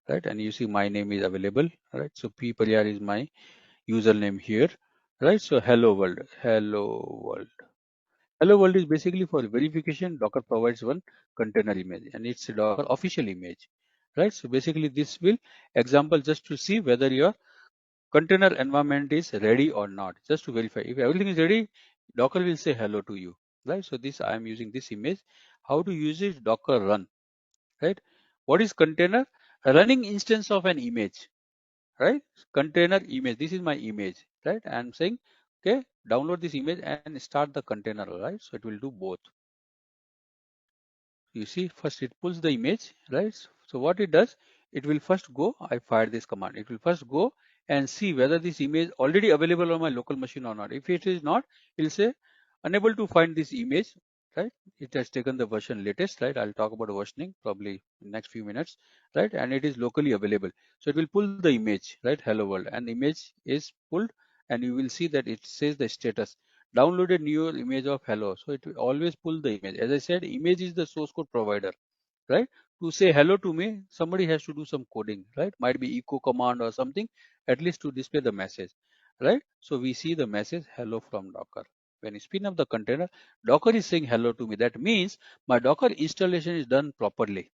Right? And you see my name is available. Right? So P Pariyar is my username here. Right? So hello world. Hello world. Hello world is basically for verification. Docker provides one container image and it's a Docker official image, right? So basically this will example just to see whether your container environment is ready or not, just to verify. If everything is ready, Docker will say hello to you, right? So this I am using this image. How to use it? Docker run, right? What is container? A running instance of an image, right? Container image. This is my image, right? I'm saying, okay, download this image and start the container, right? So it will do both. You see, first it pulls the image, right? So what it does, it will first go, I fired this command, it will first go and see whether this image already available on my local machine or not. If it is not, it will say unable to find this image, right? It has taken the version latest, right? I'll talk about versioning probably in next few minutes, right? And it is locally available. So it will pull the image, right? Hello world, and the image is pulled and you will see that it says the status. Downloaded new image of hello. So it will always pull the image. As I said, image is the source code provider, right? To say hello to me, somebody has to do some coding, right? Might be echo command or something, at least to display the message, right? So we see the message hello from Docker. When you spin up the container, Docker is saying hello to me. That means my Docker installation is done properly.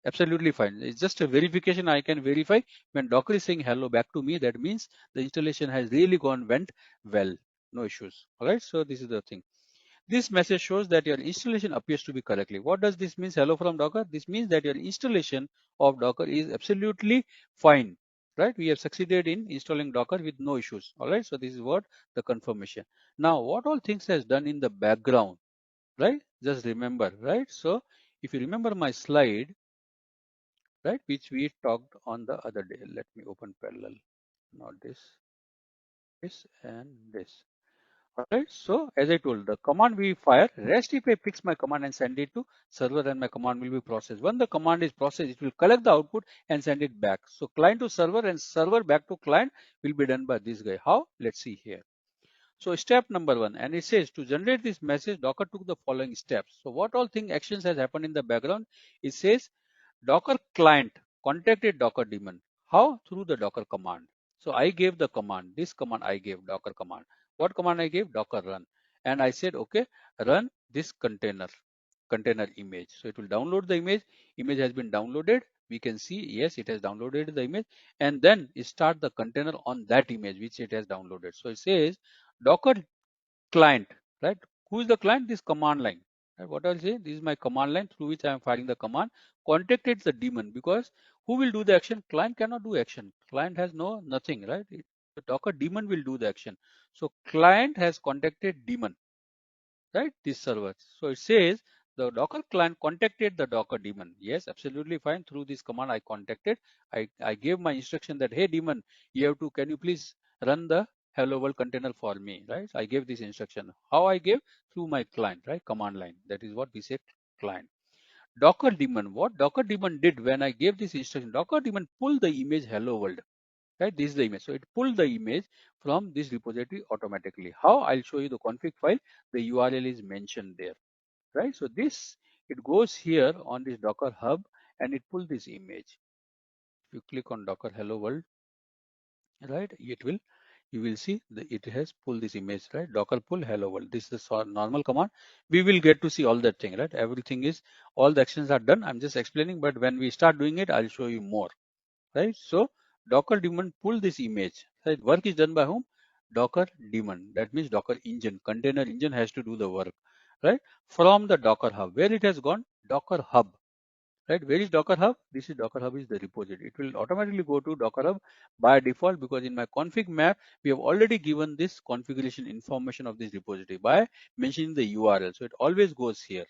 Absolutely fine. It's just a verification. I can verify when Docker is saying hello back to me. That means the installation has really went well. No issues. All right. So this is the thing. This message shows that your installation appears to be correctly. What does this mean? Hello from Docker. This means that your installation of Docker is absolutely fine. Right. We have succeeded in installing Docker with no issues. All right. So this is what the confirmation. Now, what all things has done in the background, right? Just remember, right? So if you remember my slide, right, which we talked on the other day. Let me open parallel, not this and this. All right. So as I told, the command we fire, rest if I fix my command and send it to server, and my command will be processed. When the command is processed, it will collect the output and send it back. So client to server and server back to client will be done by this guy. How? Let's see here. So step number 1, and it says to generate this message, Docker took the following steps. So what all thing actions has happened in the background? It says Docker client contacted Docker daemon. How? Through the Docker command. So I gave the command, this command I gave, Docker command. What command I gave? Docker run. And I said, okay, run this container image. So it will download the image. Image has been downloaded. We can see, yes, it has downloaded the image. And then start the container on that image which it has downloaded. So it says Docker client, right? Who is the client? This command line. Right? What I'll say, this is my command line through which I am firing the command. Contacted the daemon, because who will do the action? Client cannot do action. Client has nothing, right? The Docker daemon will do the action. So client has contacted daemon, right? This server. So it says The Docker client contacted the Docker daemon. Yes, absolutely fine. Through this command I contacted. I gave my instruction that, hey daemon, can you please run the hello world container for me, right? I gave this instruction. How I gave? Through my client, right? Command line. That is what we said client. Docker daemon, what Docker daemon did when I gave this instruction, Docker daemon pulled the image hello world, right? This is the image. So it pulled the image from this repository automatically. How? I'll show you the config file. The URL is mentioned there, right? So this, it goes here on this Docker hub and it pulls this image. If you click on Docker hello world, right, you will see that it has pulled this image, right? Docker pull hello world. This is the normal command. We will get to see all that thing, right? Everything is, all the actions are done. I'm just explaining, but when we start doing it, I'll show you more, right? So Docker daemon pull this image, right? Work is done by whom? Docker daemon. That means Docker engine, container engine has to do the work, right? From the Docker hub. Where it has gone? Docker hub. Right, where is Docker hub? This is Docker hub is the repository. It will automatically go to Docker hub by default, because in my config map we have already given this configuration information of this repository by mentioning the URL. So it always goes here,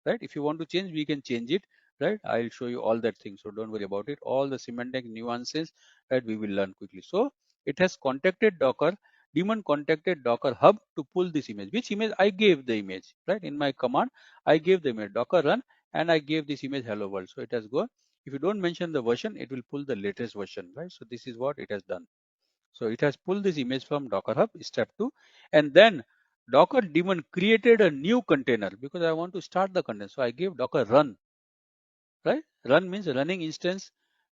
right? If you want to change, we can change it, right? I'll show you all that thing, so don't worry about it. All the semantic nuances, right, we will learn quickly. So it has contacted Docker daemon, contacted Docker hub to pull this image. Which image? I gave the image, right? In my command I gave the image Docker run, and I gave this image hello world. So it has gone. If you don't mention the version, it will pull the latest version, right? So this is what it has done. So it has pulled this image from Docker Hub, step 2, and then Docker daemon created a new container because I want to start the container. So I gave Docker run, right? Run means running instance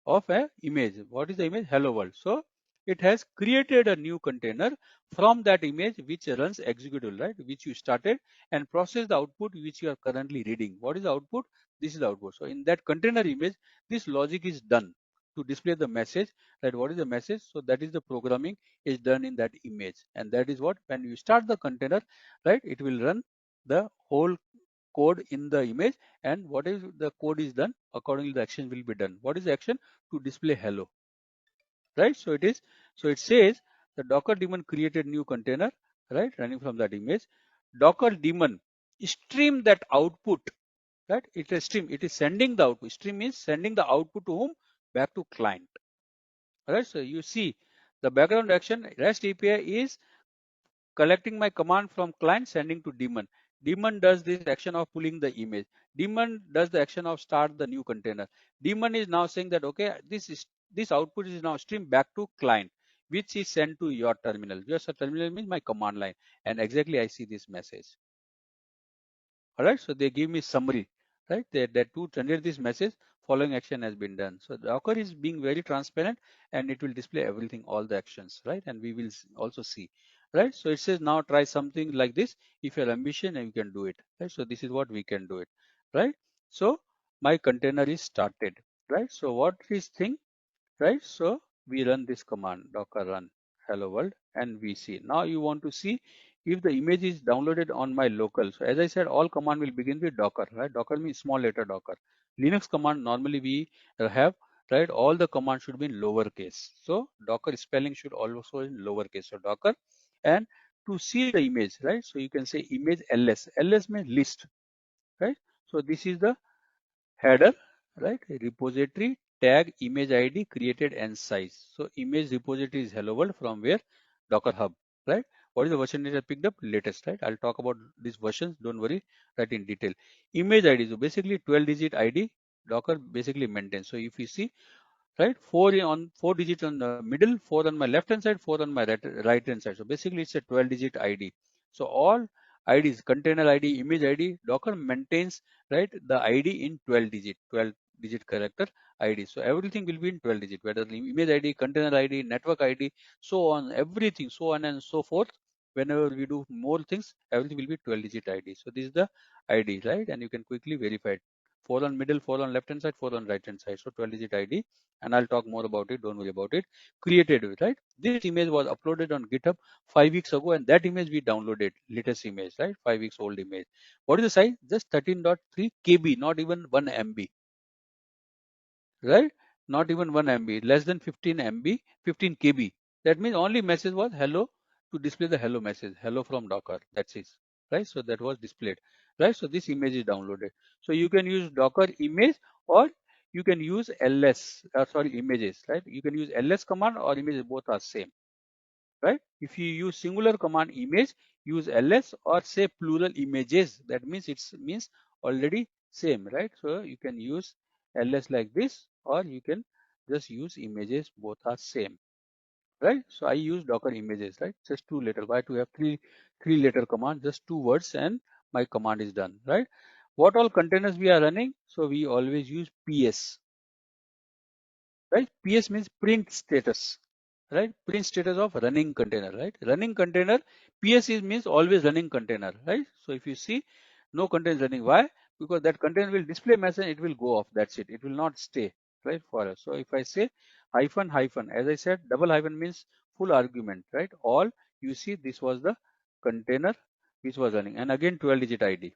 of a image. What is the image? Hello world. So it has created a new container from that image which runs executable, right? Which you started, and process the output which you are currently reading. What is the output? This is the output. So in that container image, this logic is done to display the message, right? What is the message? So that is the programming is done in that image, and that is what, when you start the container, right, it will run the whole code in the image, and what is the code is done accordingly, the action will be done. What is the action? To display hello, right? So it is, so it says the Docker daemon created new container, right, running from that image. Docker daemon stream that output, right? It is stream, it is sending the output. Stream means sending the output to whom? Back to client, right? So you see the background action, REST API is collecting my command from client, sending to daemon. Daemon does this action of pulling the image. Daemon does the action of start the new container. Daemon is now saying that, okay, this output is now streamed back to client, which is sent to your terminal. Your terminal means my command line, and exactly I see this message. All right, so they give me summary, right? That to generate this message, following action has been done. So Docker is being very transparent, and it will display everything, all the actions, right? And we will also see, right? So it says now try something like this. If you're ambitious, and you can do it, right? So this is what we can do it, right? So my container is started, right? So what is thing, right? So we run this command docker run hello world, and we see. Now you want to see if the image is downloaded on my local. So as I said, all command will begin with docker, right? Docker means small letter docker. Linux command normally we have, right? All the commands should be in lowercase. So docker spelling should also in lowercase. So docker, and to see the image, right? So you can say image ls. Ls means list, right? So this is the header, right? Repository tag image id created and size. So image repository is hello world, from where? Docker hub, right? What is the version that I picked up? Latest, right? I'll talk about these versions, don't worry, right, in detail. Image id, so basically 12 digit id Docker basically maintains. So if you see, right, four digits on the middle, four on my left hand side, four on my right hand side. So basically it's a 12 digit id. So all IDs, container ID, image ID, Docker maintains, right, the ID in 12 digit character ID. So everything will be in 12 digit, whether the image ID, container ID, network ID, so on, everything, so on and so forth. Whenever we do more things, everything will be 12 digit ID. So this is the ID, right? And you can quickly verify it. Four on middle, four on left hand side, four on right hand side. So 12 digit ID, and I'll talk more about it. Don't worry about it. Created it, right? This image was uploaded on GitHub 5 weeks ago, and that image we downloaded, latest image, right? 5 weeks old image. What is the size? Just 13.3 KB, not even 1 MB, right? Not even 1 MB, less than 15 MB, 15 KB. That means only message was hello, to display the hello message, hello from Docker. That's it. right? So that was displayed, right? So this image is downloaded. So you can use Docker image, or you can use ls, images, right? You can use ls command or images, both are same, right? If you use singular command image, use ls, or say plural images, that means it means already same, right? So you can use ls like this, or you can just use images, both are same, right? So I use Docker images, right? Just 2 letter. Why to have three-letter command? Just 2 words and my command is done, right? What all containers we are running? So we always use PS, right? PS means print status, right? Print status of running container, right? Running container, PS is means always running container, right? So if you see no container is running, why? Because that container will display message, it will go off, that's it. It will not stay, right, for us. So if I say hyphen hyphen, as I said, double hyphen means full argument, right? All, you see this was the container which was running, and again 12-digit ID,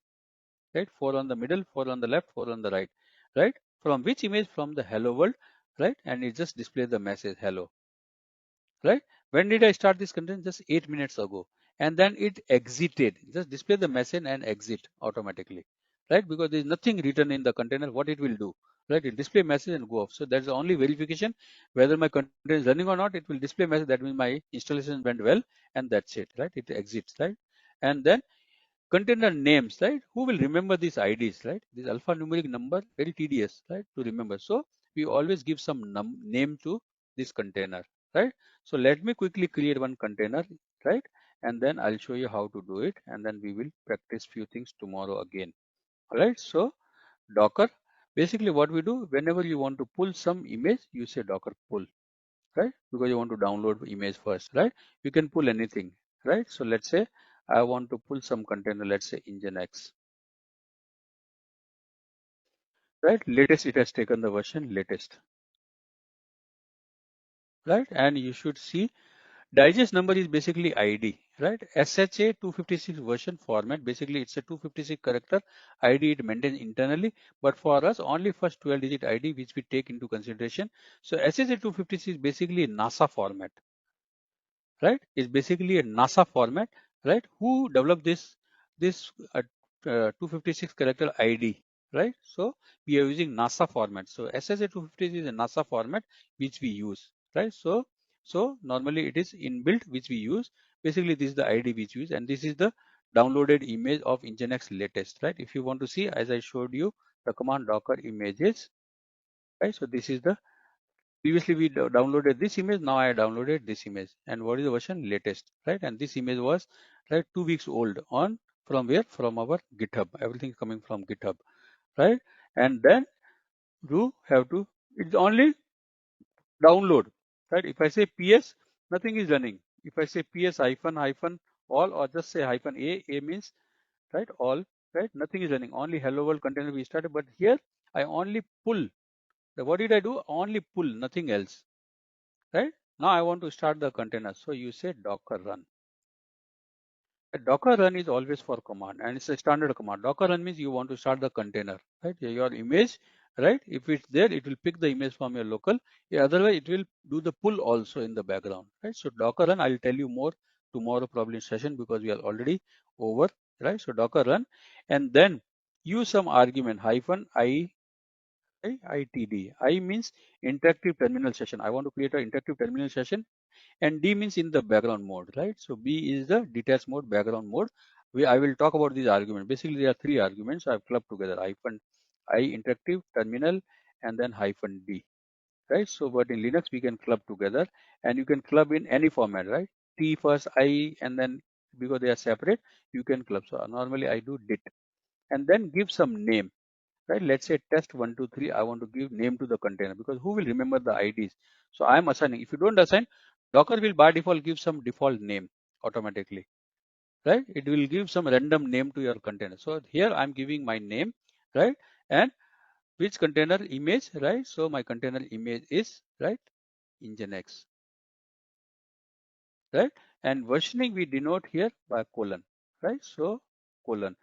right? 4 on the middle, 4 on the left, 4 on the right, right? From which image? From the hello world, right? And it just displays the message hello, right? When did I start this content? Just 8 minutes ago. And then it exited. Just display the message and exit automatically, right? Because there is nothing written in the container. What it will do, right? It display message and go off. So that's the only verification whether my container is running or not. It will display message. That means my installation went well, and that's it, right? It exits, right? And then container names, right? Who will remember these IDs, right? This alphanumeric number, very tedious, right, to remember. So we always give some name to this container, right? So let me quickly create one container, right? And then I'll show you how to do it. And then we will practice few things tomorrow again. All right. So Docker, basically what we do, whenever you want to pull some image, you say Docker pull, right? Because you want to download image first, right? You can pull anything, right? So let's say I want to pull some container, let's say Nginx, right? Latest, it has taken the version latest, right? And you should see digest number is basically ID, right? SHA 256 version format, basically it's a 256 character ID, it maintains internally, but for us only first 12-digit ID which we take into consideration. So SHA 256 is basically NASA format, right? It's basically a NASA format, right? Who developed this 256 character ID, right? So we are using NASA format. So SSA 256 is a NASA format which we use, right? So normally it is inbuilt which we use. Basically this is the ID which we use, and this is the downloaded image of Nginx latest, right? If you want to see, as I showed you, the command Docker images, right? So this is the, previously we downloaded this image, now I downloaded this image, and what is the version? Latest, right? And this image was, right, 2 weeks old. On from where? From our GitHub. Everything is coming from GitHub, right? And then you have to, it's only download, right? If I say PS, nothing is running. If I say PS hyphen hyphen all, or just say hyphen A means, right, all, right, nothing is running. Only hello world container we started, but here I only pull. What did I do? Only pull, nothing else, right? Now I want to start the container. So you say Docker run. A Docker run is always for command, and it's a standard command. Docker run means you want to start the container, right? Your image, right? If it's there, it will pick the image from your local. Yeah, otherwise, it will do the pull also in the background, right? So Docker run, I'll tell you more tomorrow probably in session, because we are already over, right? So Docker run, and then use some argument hyphen ITD. I means interactive terminal session. I want to create an interactive terminal session, and D means in the background mode, right? So B is the detached mode, background mode. I will talk about these arguments. Basically, there are 3 arguments I've clubbed together: hyphen I interactive terminal, and then hyphen D, right? So, but in Linux we can club together, and you can club in any format, right? T first, I, and then because they are separate, you can club. So normally I do dit, and then give some name, right? Let's say test 1, 2, 3. I want to give name to the container, because who will remember the IDs? So I'm assigning. If you don't assign, Docker will by default give some default name automatically, right? It will give some random name to your container. So here I'm giving my name, right? And which container image, right? So my container image is, right, Nginx, right? And versioning we denote here by colon, right? So colon.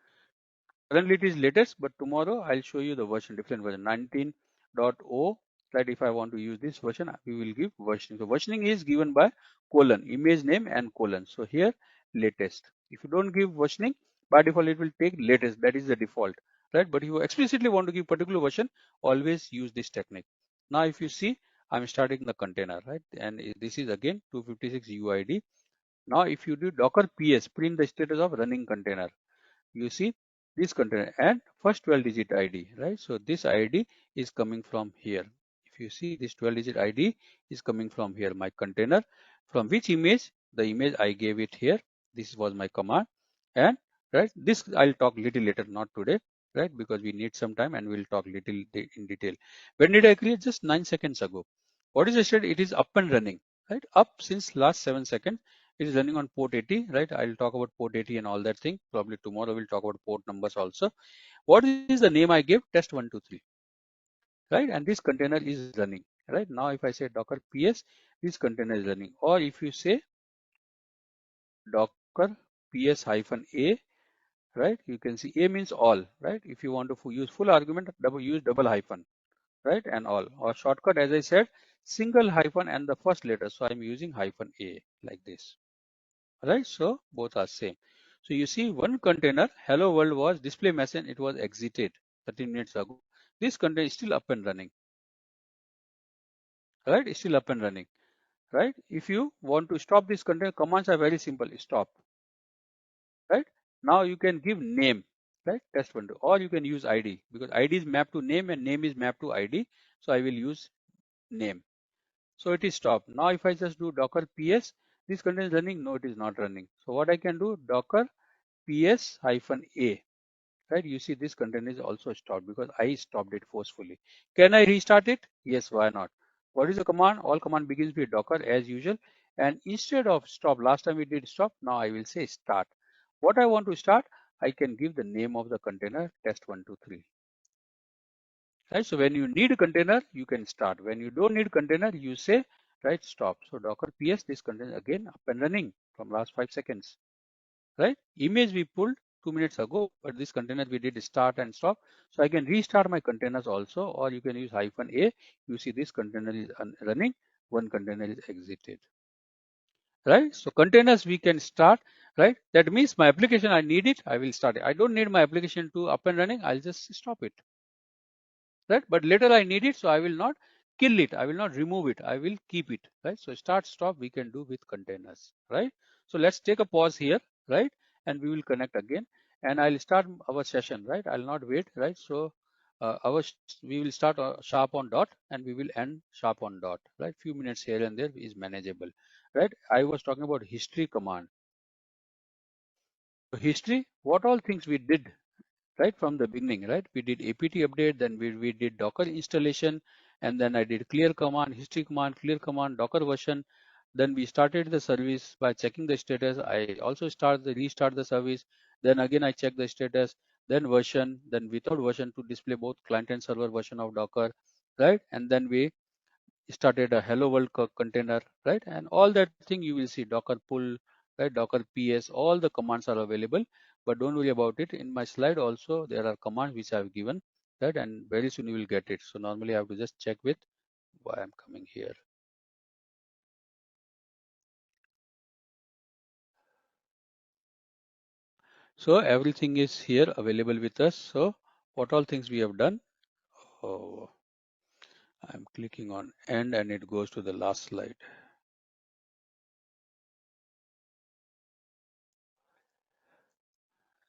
Currently it is latest, but tomorrow I'll show you the version, different version, 19.0, right? If I want to use this version, we will give versioning. So versioning is given by colon, image name and colon. So here latest. If you don't give versioning, By default, it will take latest. That is the default, right? But if you explicitly want to give particular version, always use this technique. Now, if you see, I'm starting the container, right? And this is again 256 UID. Now, if you do Docker PS, print the status of running container, you see this container and first 12-digit ID, right? So this ID is coming from here. If you see this 12-digit ID is coming from here, my container, from which image? The image I gave it here. This was my command, and right, this I'll talk little later, not today, right? Because we need some time and we'll talk little in detail. When did I create? Just 9 seconds ago. What is the state? It is up and running, right? Up since last 7 seconds. It is running on port 80, right? I'll talk about port 80 and all that thing. Probably tomorrow we'll talk about port numbers also. What is the name I gave? Test 123, right? And this container is running, right? Now if I say Docker PS, this container is running. Or if you say Docker PS -a, right? You can see A means all, right? If you want to use full argument, use double hyphen, right? And all. Or shortcut, as I said, single hyphen and the first letter. So I'm using -a like this. Right? So both are same. So you see one container, hello world was display message, it was exited 13 minutes ago. This container is still up and running, right? It's still up and running, right? If you want to stop this container, commands are very simple, stop, right? Now you can give name, right? Test window, or you can use ID because ID is mapped to name and name is mapped to ID. So I will use name. So it is stopped. Now if I just do Docker PS, this container is running, no, it is not running. So what I can do, Docker PS -a, right? You see this container is also stopped because I stopped it forcefully. Can I restart it? Yes, why not? What is the command? All command begins with Docker as usual. And instead of stop, last time we did stop, now I will say start. What I want to start, I can give the name of the container test123. Right? So when you need a container, you can start. When you don't need container, you say, right, stop. So Docker PS, this container again up and running from last 5 seconds. Right? Image we pulled 2 minutes ago, but this container we did start and stop. So I can restart my containers also, or you can use -a. You see this container is running, one container is exited. Right? So containers we can start, right? That means my application, I need it, I will start it. I don't need my application to up and running, I'll just stop it. Right? But later I need it, so I will not kill it, I will not remove it, I will keep it, right? So start, stop we can do with containers, right? So let's take a pause here, right? And we will connect again and I'll start our session, right? I'll not wait, right? So we will start sharp on dot and we will end sharp on dot, right? Few minutes here and there is manageable, right? I was talking about history command. So history, what all things we did right from the beginning, right? We did apt update, then we did Docker installation, and then I did clear command, history command, clear command, Docker version. Then we started the service by checking the status. I also restart the service. Then again, I check the status, then version, then without version to display both client and server version of Docker, right? And then we started a hello world container, right? And all that thing you will see Docker pull, right? Docker PS, all the commands are available, but don't worry about it. In my slide also, there are commands which I have given, right? And very soon you will get it. So normally I have to just check with why I'm coming here. So everything is here available with us. So what all things we have done? Oh, I'm clicking on end and it goes to the last slide.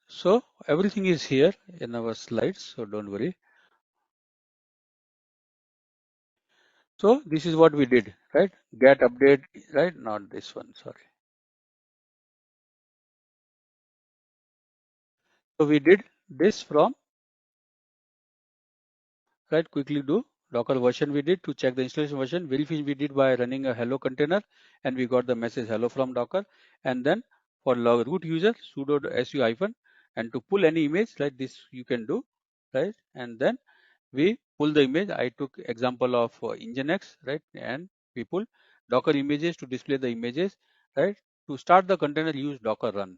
So everything is here in our slides, so don't worry. So this is what we did, right? Get update, right? Not this one, sorry. So we did this from, right? Quickly do Docker version we did to check the installation version. Verify we did by running a hello container and we got the message hello from Docker. And then for log root user sudo su hyphen and to pull any image, right? This you can do, right? And then we pull the image. I took example of Nginx, right? And we pull Docker images to display the images, right? To start the container, use Docker run,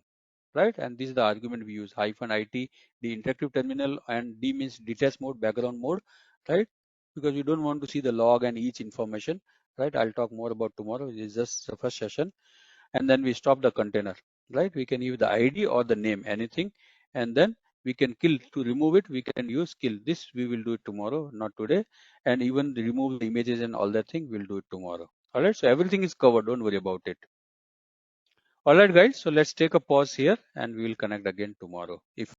right? And this is the argument we use -it, the interactive terminal, and D means detach mode, background mode, right? Because you don't want to see the log and each information, right? I'll talk more about tomorrow. It's just the first session. And then we stop the container, right? We can use the ID or the name, anything. and then we can kill. To remove it, we can use kill. This we will do it tomorrow, not today. And even remove the images and all that thing, we'll do it tomorrow. All right, so everything is covered, don't worry about it. All right, guys, so let's take a pause here and we will connect again tomorrow. If